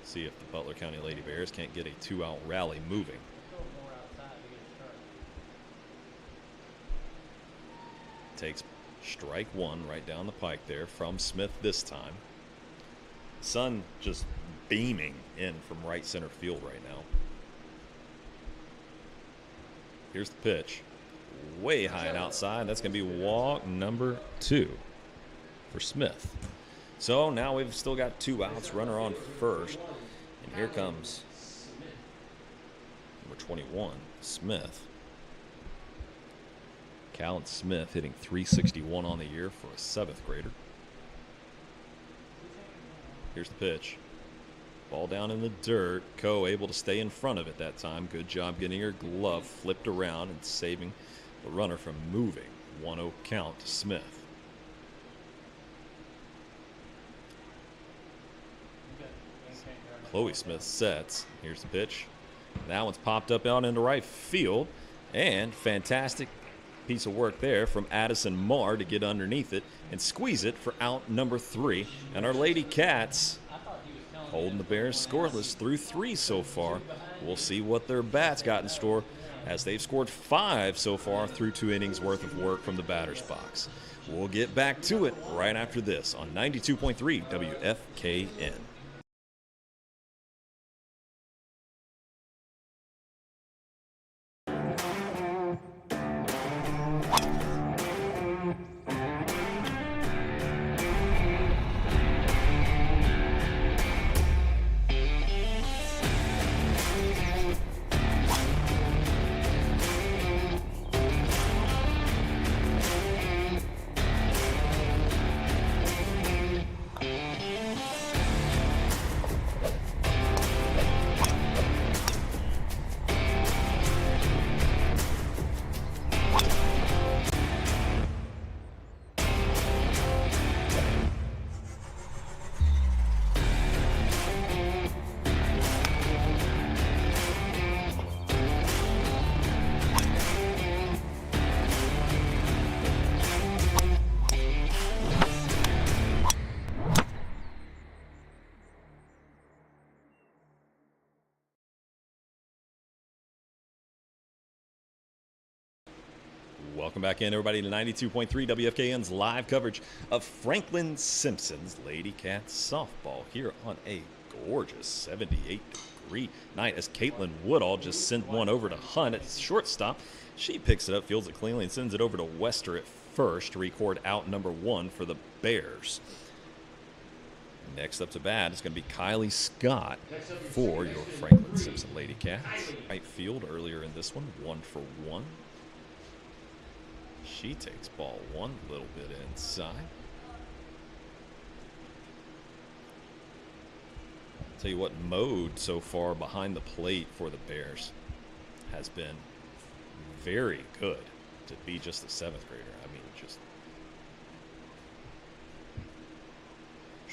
See if the Butler County Lady Bears can't get a 2-out rally moving. Takes strike 1 right down the pike there from Smith this time. Sun just beaming in from right center field right now. Here's the pitch. Way high and outside. That's going to be walk number 2 for Smith. So now we've still got 2 outs, runner on first. And here comes number 21, Smith. Callan Smith hitting .361 on the year for a 7th grader. Here's the pitch. Ball down in the dirt. Coe able to stay in front of it that time. Good job getting her glove flipped around and saving the runner from moving. 1-0 count to Smith. Chloe Smith sets. Here's the pitch. That one's popped up out into right field. And fantastic piece of work there from Addison Marr to get underneath it and squeeze it for out number 3. And our Lady Cats holding the Bears scoreless through 3 so far. We'll see what their bats got in store, as they've scored 5 so far through 2 innings worth of work from the batter's box. We'll get back to it right after this on 92.3 WFKN. Welcome back in, everybody, to 92.3 WFKN's live coverage of Franklin Simpson's Lady Cats softball here on a gorgeous 78-degree night, as Caitlin Woodall just sent one over to Hunt at shortstop. She picks it up, fields it cleanly, and sends it over to Wester at first to record out number 1 for the Bears. Next up to bat is going to be Kylie Scott for your Franklin Simpson Lady Cats. Right field earlier in this one, 1 for 1. She takes ball 1 a little bit inside. Tell you what, mode so far behind the plate for the Bears has been very good to be just a 7th grader. I mean, just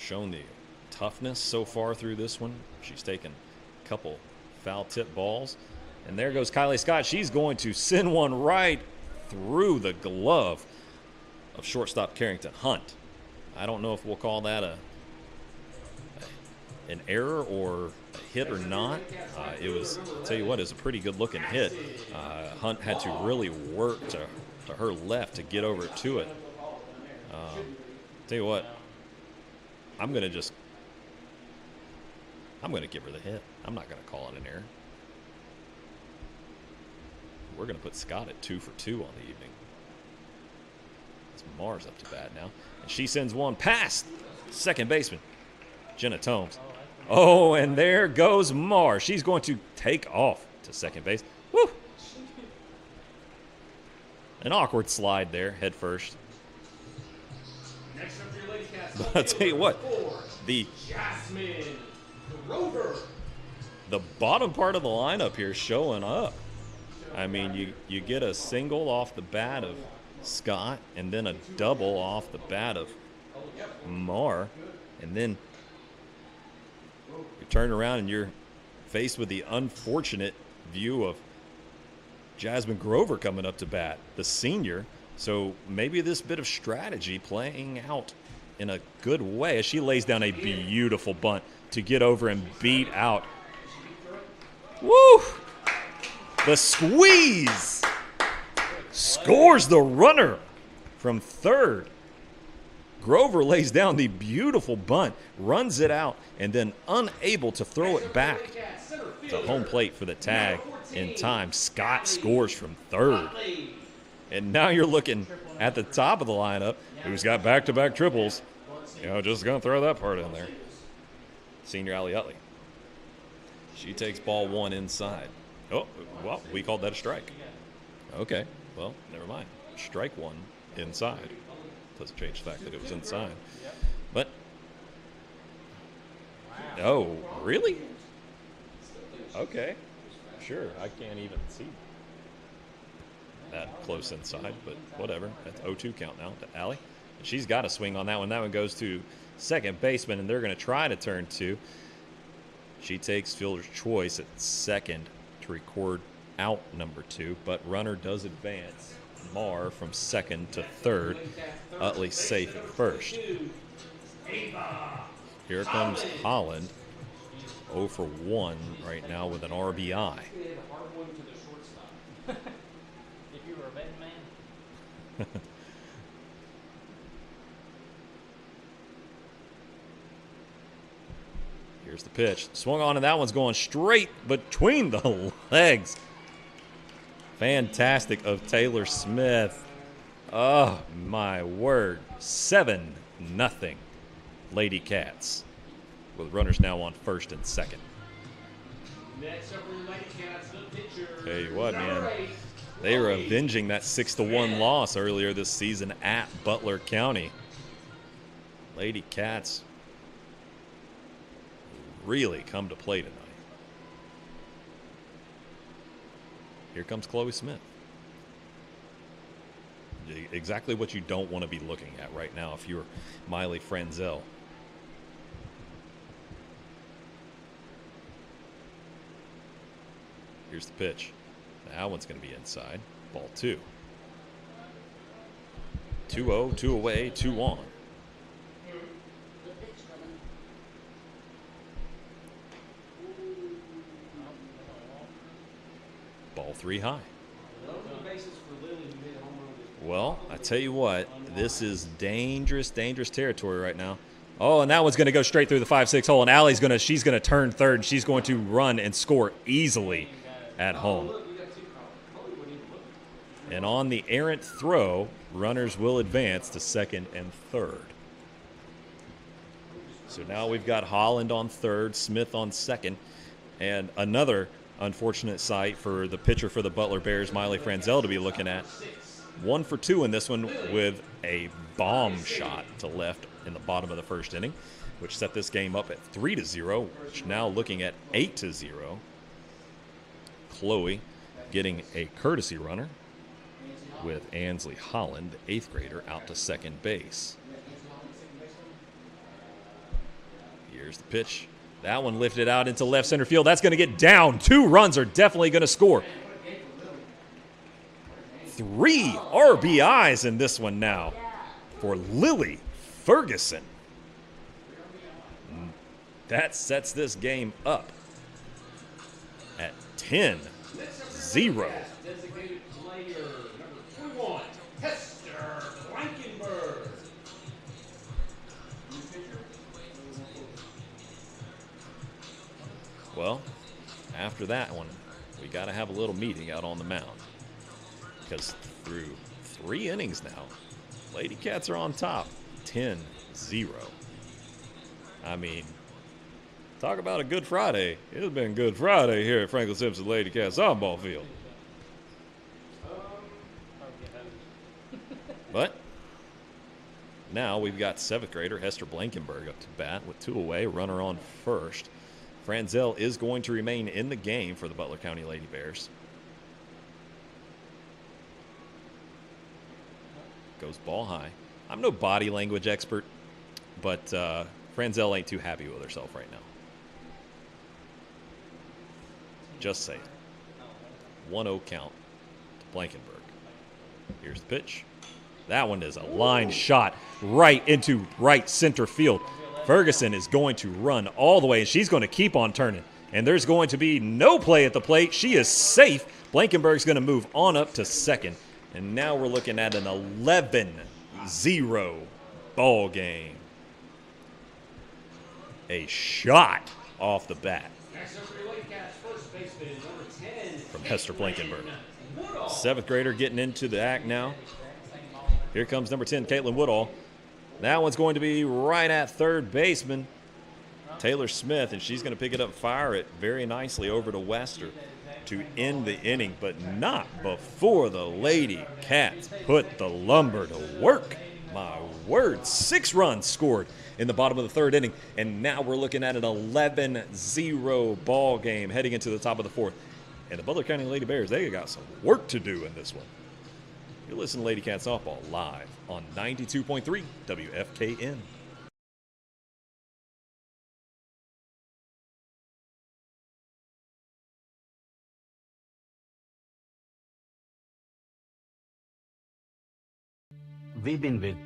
shown the toughness so far through this one. She's taken a couple foul tip balls. And there goes Kylie Scott. She's going to send one right through the glove of shortstop Carrington Hunt. I don't know if we'll call that an error or a hit or not. It was, I'll tell you what, it was a pretty good looking hit. Hunt had to really work to her left to get over to it. Tell you what, I'm going to give her the hit. I'm not going to call it an error. We're going to put Scott at 2 for 2 on the evening. It's Mars up to bat now. And she sends one past second baseman, Jenna Tomes. Oh, and there goes Mars. She's going to take off to second base. Woo! An awkward slide there, head first. But I'll tell you what, the bottom part of the lineup here showing up. I mean, you get a single off the bat of Scott and then a double off the bat of Mar, and then you turn around and you're faced with the unfortunate view of Jasmine Grover coming up to bat, the senior. So maybe this bit of strategy playing out in a good way as she lays down a beautiful bunt to get over and beat out. Woo! The squeeze scores the runner from third. Grover lays down the beautiful bunt, runs it out, and then unable to throw it back to home plate for the tag in time. Scott scores from third. And now you're looking at the top of the lineup, who's got back-to-back triples. Just going to throw that part in there. Senior Allie Utley. She takes ball one inside. Oh, well, we called that a strike. Okay, well, never mind. Strike one inside. Doesn't change the fact that it was inside. But, oh, really? Okay, sure. I can't even see that close inside, but whatever. That's 0-2 count now to Allie. She's got a swing on that one. That one goes to second baseman, and they're going to try to turn two. She takes fielder's choice at second to record out number 2, but runner does advance. Mar from second to third. Utley safe at first. Here comes Holland, 0 for 1 right now with an RBI. Here's the pitch. Swung on, and that one's going straight between the legs. Fantastic of Taylor Smith. Oh, my word. 7-0 Lady Cats, with runners now on first and second. Next up for the Lady Cats, the pitcher. Tell you what, man. They were avenging that 6-1 loss earlier this season at Butler County. Lady Cats really come to play tonight. Here comes Chloe Smith. Exactly what you don't want to be looking at right now if you're Miley Franzel. Here's the pitch. That one's going to be inside. Ball 2. 2-0, 2 away, 2 on. Ball 3 high. Well, I tell you what, this is dangerous, dangerous territory right now. Oh, and that one's going to go straight through the 5-6 hole, and Allie's she's going to turn third, and she's going to run and score easily at home. And on the errant throw, runners will advance to second and third. So now we've got Holland on third, Smith on second, and another unfortunate sight for the pitcher for the Butler Bears, Miley Franzel, to be looking at. 1 for 2 in this one with a bomb shot to left in the bottom of the first inning, which set this game up at 3-0, which now looking at 8-0. Chloe getting a courtesy runner with Ansley Holland, 8th grader, out to second base. Here's the pitch. That one lifted out into left center field. That's going to get down. 2 runs are definitely going to score. 3 RBIs in this one now for Lily Ferguson. That sets this game up at 10-0. Designated player number 21, Hester Blankenberg. Well, after that one, we got to have a little meeting out on the mound. Because through 3 innings now, Lady Cats are on top, 10-0. I mean, talk about a good Friday. It has been Good Friday here at Franklin Simpson Lady Cats softball field. But now we've got 7th grader Hester Blankenberg up to bat with 2 away, runner on first. Franzel is going to remain in the game for the Butler County Lady Bears. Goes ball high. I'm no body language expert, but Franzel ain't too happy with herself right now. Just saying. 1-0 count to Blankenberg. Here's the pitch. That one is a line shot right into right center field. Ferguson is going to run all the way, and she's going to keep on turning. And there's going to be no play at the plate. She is safe. Blankenberg's going to move on up to second. And now we're looking at an 11-0 ball game. A shot off the bat from Hester Blankenberg. 7th grader getting into the act now. Here comes number 10, Caitlin Woodall. That one's going to be right at third baseman, Taylor Smith, and she's going to pick it up, fire it very nicely over to Wester to end the inning, but not before the Lady Cats put the lumber to work. My word, 6 runs scored in the bottom of the 3rd inning, and now we're looking at an 11-0 ball game heading into the top of the 4th. And the Butler County Lady Bears, they got some work to do in this one. You're listening to Lady Cat Softball live on 92.3 WFKN. We've been with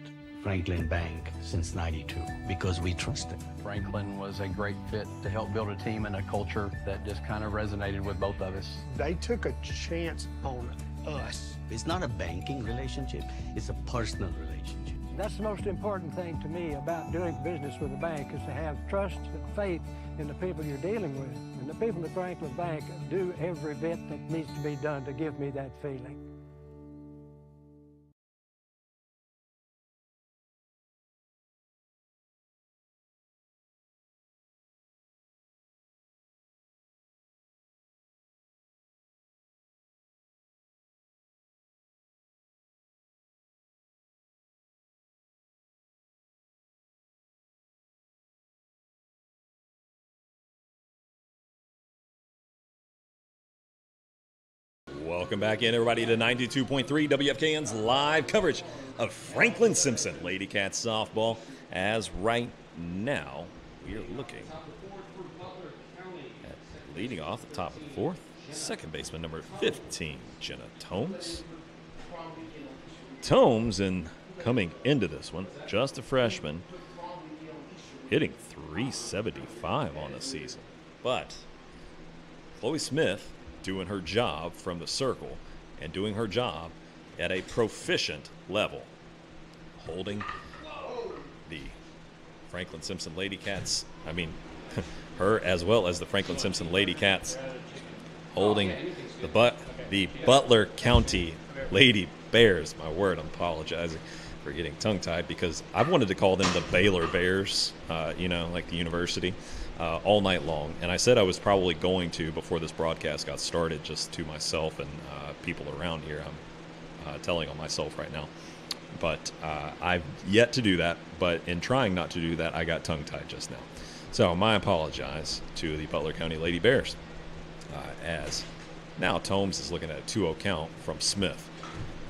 Franklin Bank since '92 because we trust them. Franklin was a great fit to help build a team and a culture that just kind of resonated with both of us. They took a chance on us. It's not a banking relationship, it's a personal relationship. That's the most important thing to me about doing business with a bank is to have trust and faith in the people you're dealing with. And the people at Franklin Bank do every bit that needs to be done to give me that feeling. Welcome back in, everybody, to 92.3 WFKN's live coverage of Franklin Simpson Lady Cats softball. As right now, we are looking at leading off the top of the 4th, second baseman number 15, Jenna Tomes. Tomes, and coming into this one, just a freshman, hitting .375 on the season. But Chloe Smith doing her job from the circle and doing her job at a proficient level, holding the Franklin Simpson Lady Cats, her as well as the Franklin Simpson Lady Cats, holding the Butler County Lady Bears. My word, I'm apologizing for getting tongue-tied because I've wanted to call them the Baylor Bears, like the university, all night long. And I said I was probably going to before this broadcast got started, just to myself and people around here. I'm telling on myself right now. But I've yet to do that. But in trying not to do that, I got tongue-tied just now. So my apologize to the Butler County Lady Bears. As now Tomes is looking at a 2-0 count from Smith.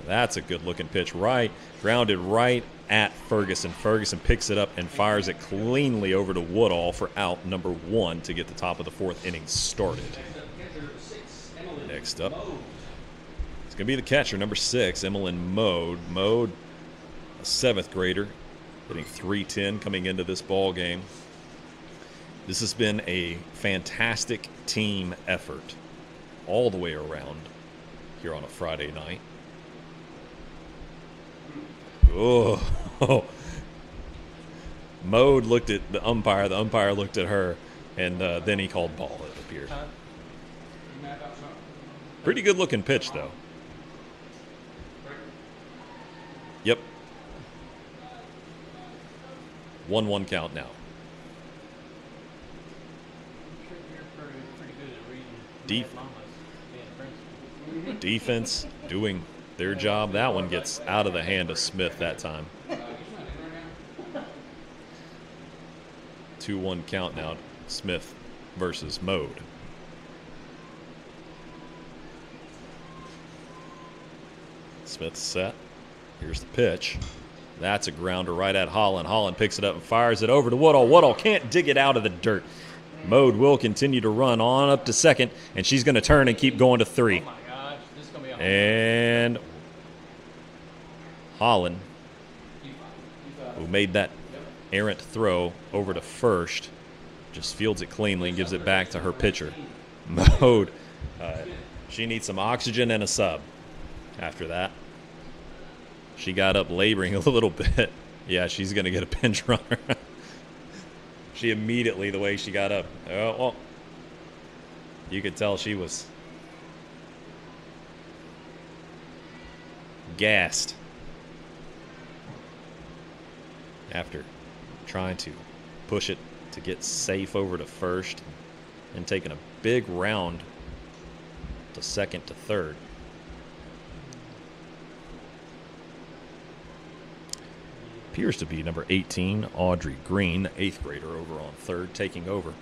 That's a good-looking pitch, grounded right at Ferguson. Ferguson picks it up and fires it cleanly over to Woodall for out number 1 to get the top of the 4th inning started. Next up, it's going to be the catcher, number 6, Emmeline Mode. Mode, a 7th grader, hitting .310 coming into this ball game. This has been a fantastic team effort all the way around here on a Friday night. Oh, Mode looked at the umpire looked at her, and then he called ball, it appeared. Pretty good looking pitch, though. Yep. 1-1 count now. Defense doing their job. That one gets out of the hand of Smith that time. 2-1 count now. Smith versus Mode. Smith set. Here's the pitch. That's a grounder right at Holland. Holland picks it up and fires it over to Woodall. Woodall can't dig it out of the dirt. Mode will continue to run on up to second, and she's going to turn and keep going to 3. Oh my gosh, this is going to be a And Holland, who made that errant throw over to first, just fields it cleanly and gives it back to her pitcher. Mode, she needs some oxygen and a sub after that. She got up laboring a little bit. Yeah, she's going to get a pinch runner. She immediately, the way she got up, well, you could tell she was gassed after trying to push it to get safe over to first and taking a big round to second to third. Appears to be number 18, Audrey Green, 8th grader, over on third, taking over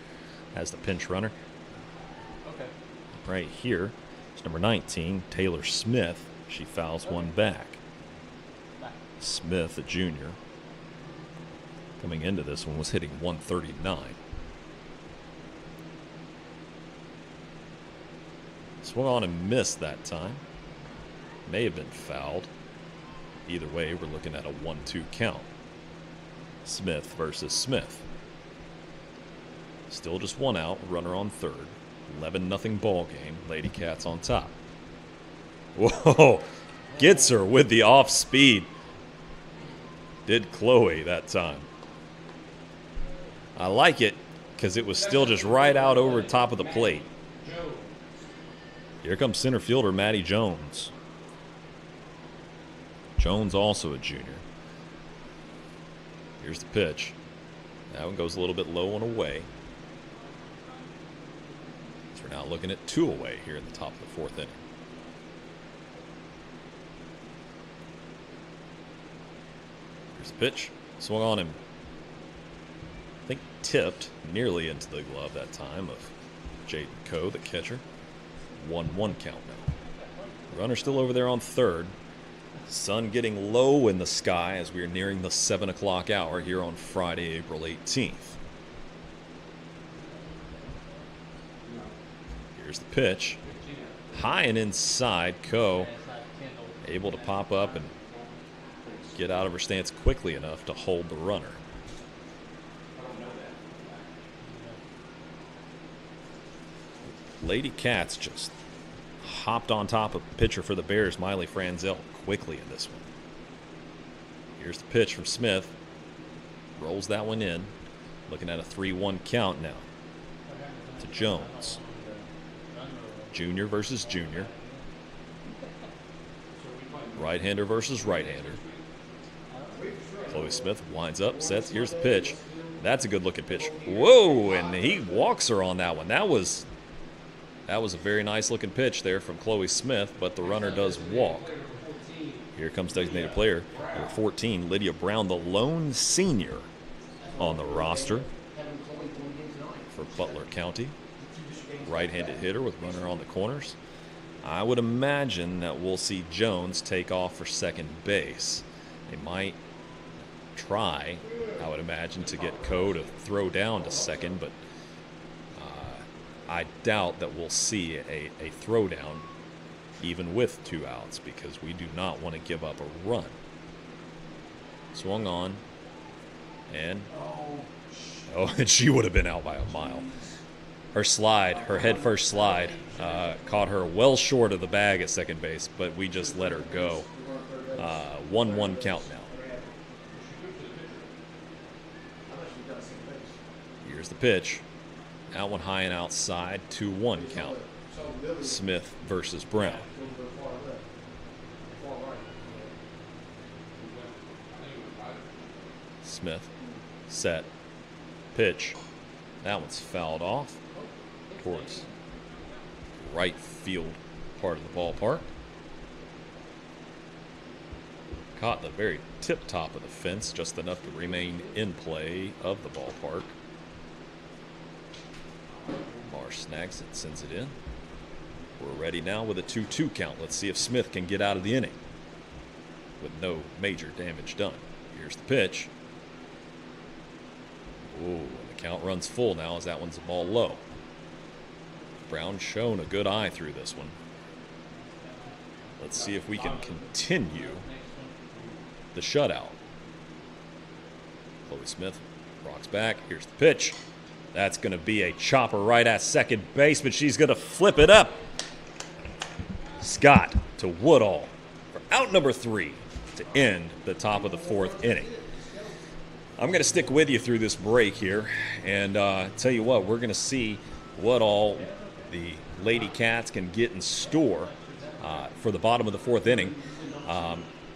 as the pinch runner. Okay. Right here is number 19, Taylor Smith. She fouls one back. Smith, a junior, coming into this one, was hitting .139. Swung on and missed that time. May have been fouled. Either way, we're looking at a 1-2 count. Smith versus Smith. Still just 1 out, runner on third. 11-0 ball game. Lady Cats on top. Whoa! Gets her with the off speed. Did Chloe that time. I like it because it was still just right out over top of the plate. Here comes center fielder Maddie Jones. Jones also a junior. Here's the pitch. That one goes a little bit low and away. So we're now looking at 2 away here in the top of the 4th inning. Here's the pitch. Swung on him. I think tipped nearly into the glove that time of Jaden Coe, the catcher. 1-1 count now. Runner still over there on third. Sun getting low in the sky as we are nearing the 7 o'clock hour here on Friday, April 18th. Here's the pitch. High and inside. Coe able to pop up and get out of her stance quickly enough to hold the runner. Lady Cats just hopped on top of the pitcher for the Bears, Miley Franzel, quickly in this one. Here's the pitch from Smith. Rolls that one in. Looking at a 3-1 count now to Jones. Junior versus junior. Right-hander versus right-hander. Chloe Smith winds up, sets. Here's the pitch. That's a good-looking pitch. Whoa, and he walks her on that one. That was a very nice-looking pitch there from Chloe Smith, but the runner does walk. Here comes designated player number 14, Lydia Brown, the lone senior on the roster for Butler County. Right-handed hitter with runner on the corners. I would imagine that we'll see Jones take off for second base. They might try, I would imagine, to get Coe to throw down to second, but I doubt that we'll see a throwdown even with 2 outs, because we do not want to give up a run. Swung on, and and she would have been out by a mile. Her slide, her head first slide, caught her well short of the bag at second base, but we just let her go. 1-1 count now. Here's the pitch. That one high and outside, 2-1 count. Smith versus Brown. Smith, set, pitch. That one's fouled off towards right field part of the ballpark. Caught the very tip top of the fence, just enough to remain in play of the ballpark. Marsh snags it, sends it in. We're ready now with a 2-2 count. Let's see if Smith can get out of the inning with no major damage done. Here's the pitch. Ooh, and the count runs full now as that one's a ball low. Brown shown a good eye through this one. Let's see if we can continue the shutout. Chloe Smith rocks back. Here's the pitch. That's going to be a chopper right at second base, but she's going to flip it up. Scott to Woodall for out number 3 to end the top of the 4th inning. I'm going to stick with you through this break here, and tell you what, we're going to see what all the Lady Cats can get in store for the bottom of the 4th inning.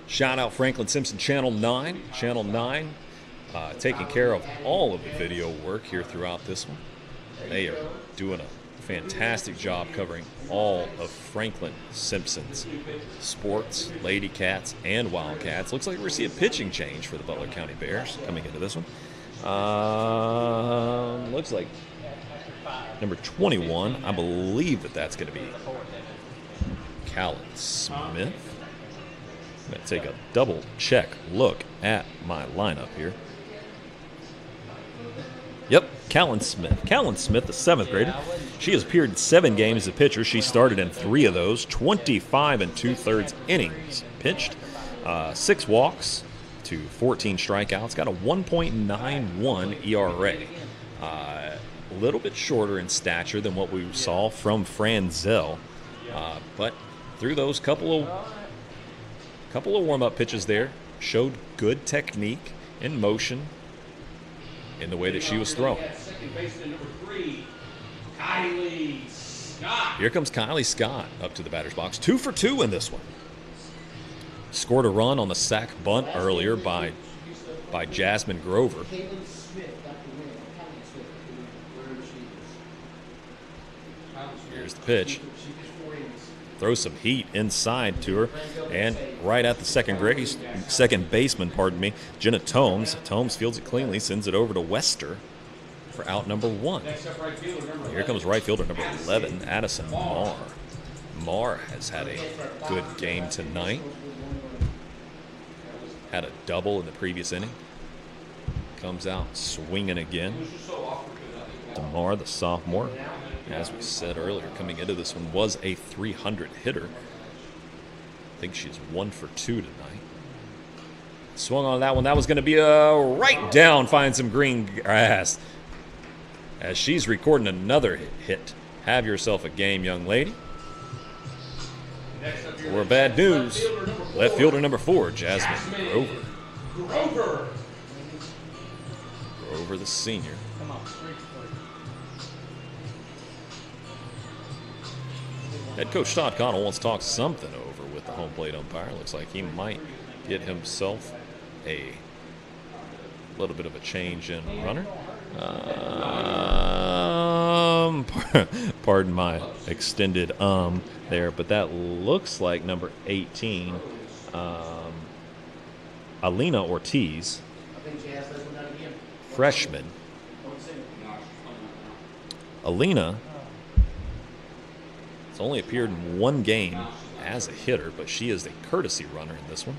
Shout out Franklin Simpson Channel 9. Channel 9 taking care of all of the video work here throughout this one. They are doing a fantastic job covering all of Franklin Simpson's sports, Lady Cats, and Wildcats. Looks like we're seeing a pitching change for the Butler County Bears coming into this one. Looks like number 21, I believe that's going to be Callan Smith. I'm going to take a double check look at my lineup here. Yep, Callan Smith. Callan Smith, the 7th grader. She has appeared in 7 games as a pitcher. She started in 3 of those, 25 2/3 innings pitched, 6 walks to 14 strikeouts, got a 1.91 ERA. A little bit shorter in stature than what we saw from Franzel, but through those couple of warm-up pitches there, showed good technique and motion in the way that she was throwing. Here comes Kylie Scott up to the batter's box. 2 for 2 in this one. Scored a run on the sac bunt earlier by Jasmine Grover. Here's the pitch. Throws some heat inside to her, and right at the second baseman, Jenna Tomes. Tomes fields it cleanly, sends it over to Wester for out number 1. Here comes right fielder number 11, Addison Marr. Marr has had a good game tonight. Had a double in the previous inning. Comes out swinging again. Marr, the sophomore, as we said earlier, coming into this one, was a 300 hitter. I think she's 1 for 2 tonight. Swung on that one. That was going to be a right down, find some green grass. As she's recording another hit. Have yourself a game, young lady. Or bad news, left fielder number 4, Jasmine Grover. Grover, the senior. Head coach Todd Connell wants to talk something over with the home plate umpire. Looks like he might get himself a little bit of a change in runner. Pardon my extended there, but that looks like number 18, Alina Ortiz, freshman. Alina has only appeared in 1 game as a hitter, but she is a courtesy runner in this one.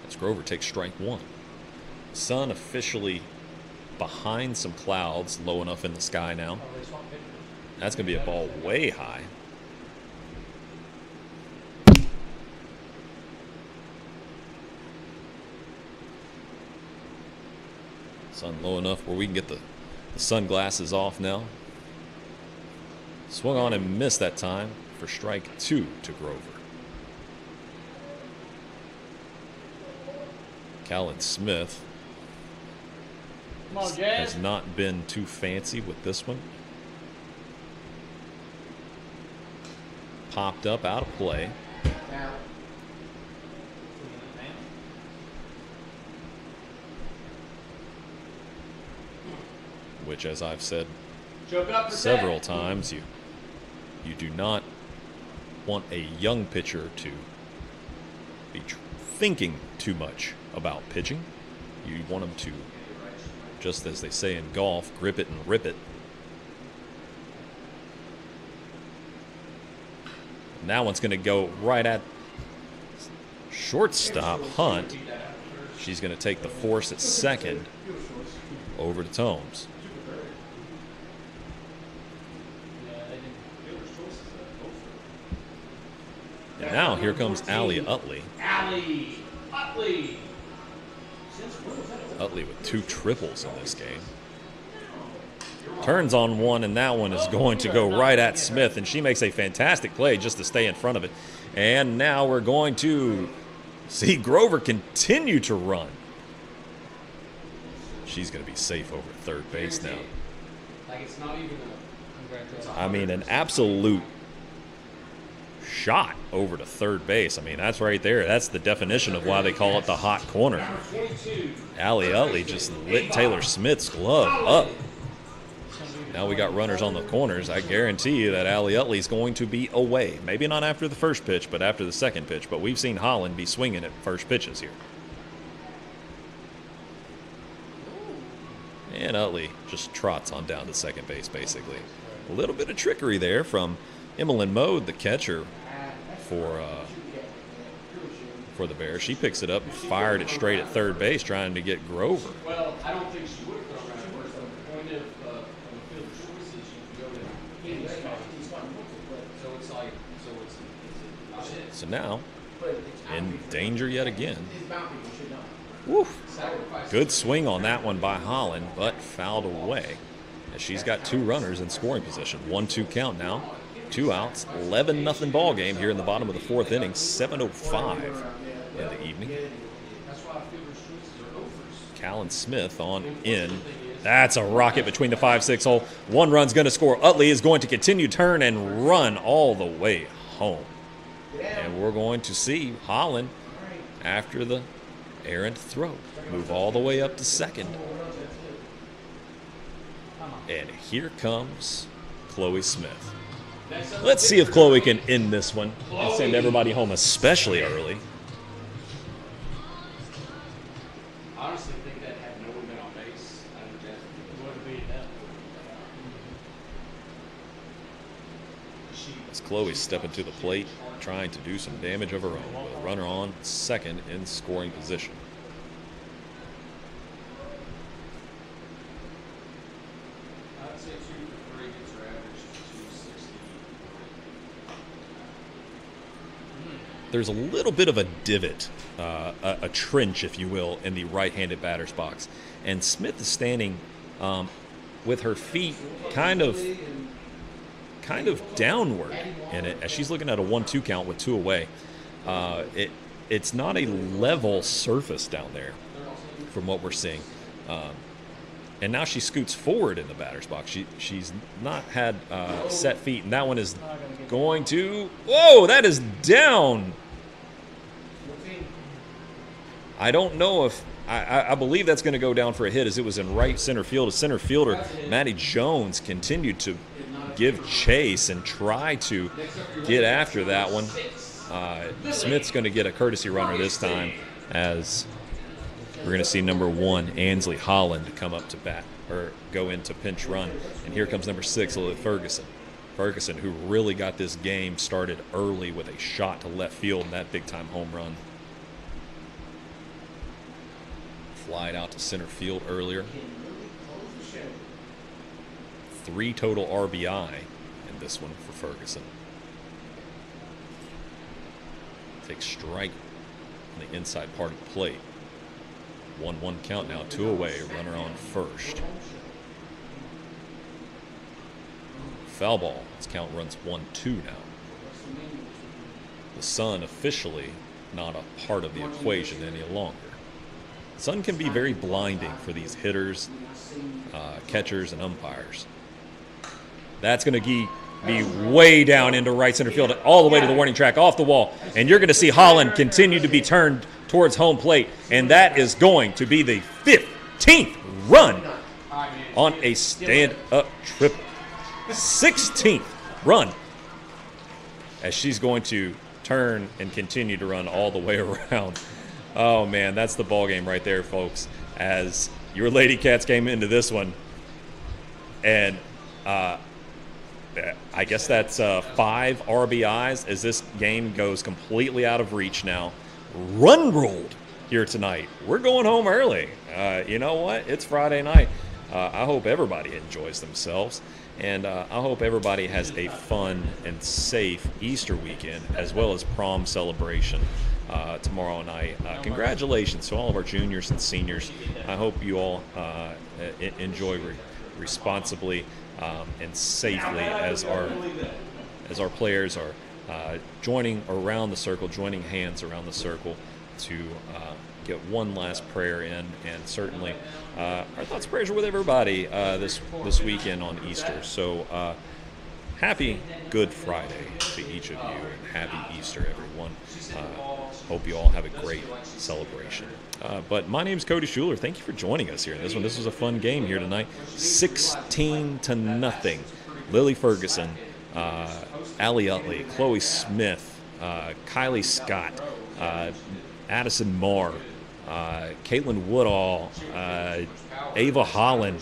as Grover takes strike one. Sun officially behind some clouds, low enough in the sky now. That's going to be a ball way high. Sun low enough where we can get the sunglasses off now. Swung on and missed that time for strike two to Grover. Callan Smith has not been too fancy with this one. Popped up out of play. Which, as I've said several times, you do not want a young pitcher to be thinking too much about pitching. You want them to, just as they say in golf, grip it and rip it. And that one's going to go right at shortstop Hunt. She's going to take the force at second over to Tomes. And now here comes Allie Utley. Utley with two triples in this game. Turns on one, and that one is going to go right at Smith, and she makes a fantastic play just to stay in front of it. And now we're going to see Grover continue to run. She's going to be safe over third base now. I mean, an absolute shot over to third base. I mean, that's right there. That's the definition of why they call it the hot corner. Allie Utley just lit Taylor Smith's glove up. Now we got runners on the corners. I guarantee you that Allie Utley is going to be away. Maybe not after the first pitch, but after the second pitch. But we've seen Holland be swinging at first pitches here. And Utley just trots on down to second base, basically. A little bit of trickery there from Emmeline Mode, the catcher for the Bears. She picks it up and fired it straight at third base, trying to get Grover. Well, I don't think she would have thrown around first. The point of the field choice is you go to any spot. So it's like, So now, in danger yet again. Woo. Good swing on that one by Holland, but fouled away. As she's got two runners in scoring position. 1-2 count now. 2 outs. 11-0 ball game here in the bottom of the fourth inning. 7:05 in the evening. Callan Smith on in. That's a rocket between the 5-6 hole. 1 run's going to score. Utley is going to continue turn and run all the way home. And we're going to see Holland, after the errant throw, move all the way up to second. And here comes Chloe Smith. Let's see if Chloe can end this one and send everybody home, especially early. I honestly think that had no one been on base, I would have beat them. As Chloe stepping to the plate, trying to do some damage of her own with a runner on second in scoring position. I'd say 2 for 3 gets her average to 260. There's a little bit of a divot, a trench, if you will, in the right-handed batter's box. And Smith is standing with her feet kind of downward in it as she's looking at a 1-2 count with 2 away. It's not a level surface down there from what we're seeing. And now she scoots forward in the batter's box. She's not had set feet, and that one is going to, whoa, that is down. I don't know if, I believe that's going to go down for a hit as it was in right center field. A center fielder, Maddie Jones, continued to give chase and try to get after that one. Smith's going to get a courtesy runner this time as we're going to see number 1, Ansley Holland, come up to bat or go into pinch run. And here comes number 6, Lily Ferguson. Ferguson, who really got this game started early with a shot to left field and that big-time home run. fly it out to center field earlier. 3 total RBI in this one for Ferguson. Takes strike on the inside part of the plate. 1-1 count now, 2 away, runner on first. Foul ball. His count runs 1-2 now. The sun officially not a part of the equation any longer. The sun can be very blinding for these hitters, catchers, and umpires. That's going to be way down into right center field, all the way to the warning track, off the wall. And you're going to see Holland continue to be turned towards home plate. And that is going to be the 15th run on a stand-up triple. 16th run as she's going to turn and continue to run all the way around. Oh, man, that's the ball game right there, folks, as your Lady Cats came into this one. And I guess that's 5 RBIs as this game goes completely out of reach now. Run ruled here tonight. We're going home early. You know what? It's Friday night. I hope everybody enjoys themselves. And I hope everybody has a fun and safe Easter weekend, as well as prom celebration tomorrow night. Congratulations to all of our juniors and seniors. I hope you all enjoy responsibly and safely as our players are joining around the circle, joining hands around the circle to get one last prayer in. And certainly our thoughts and prayers are with everybody this weekend on Easter. So happy Good Friday to each of you, and happy Easter, everyone. Hope you all have a great celebration. But my name is Cody Schuler. Thank you for joining us here in this one. This was a fun game here tonight. 16-0. Lily Ferguson, Allie Utley, Chloe Smith, Kylie Scott, Addison Marr, Caitlin Woodall, Ava Holland,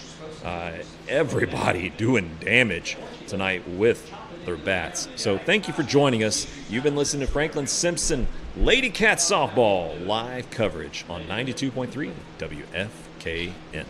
everybody doing damage tonight with their bats. So thank you for joining us. You've been listening to Franklin Simpson Lady Cat Softball live coverage on 92.3 WFKN.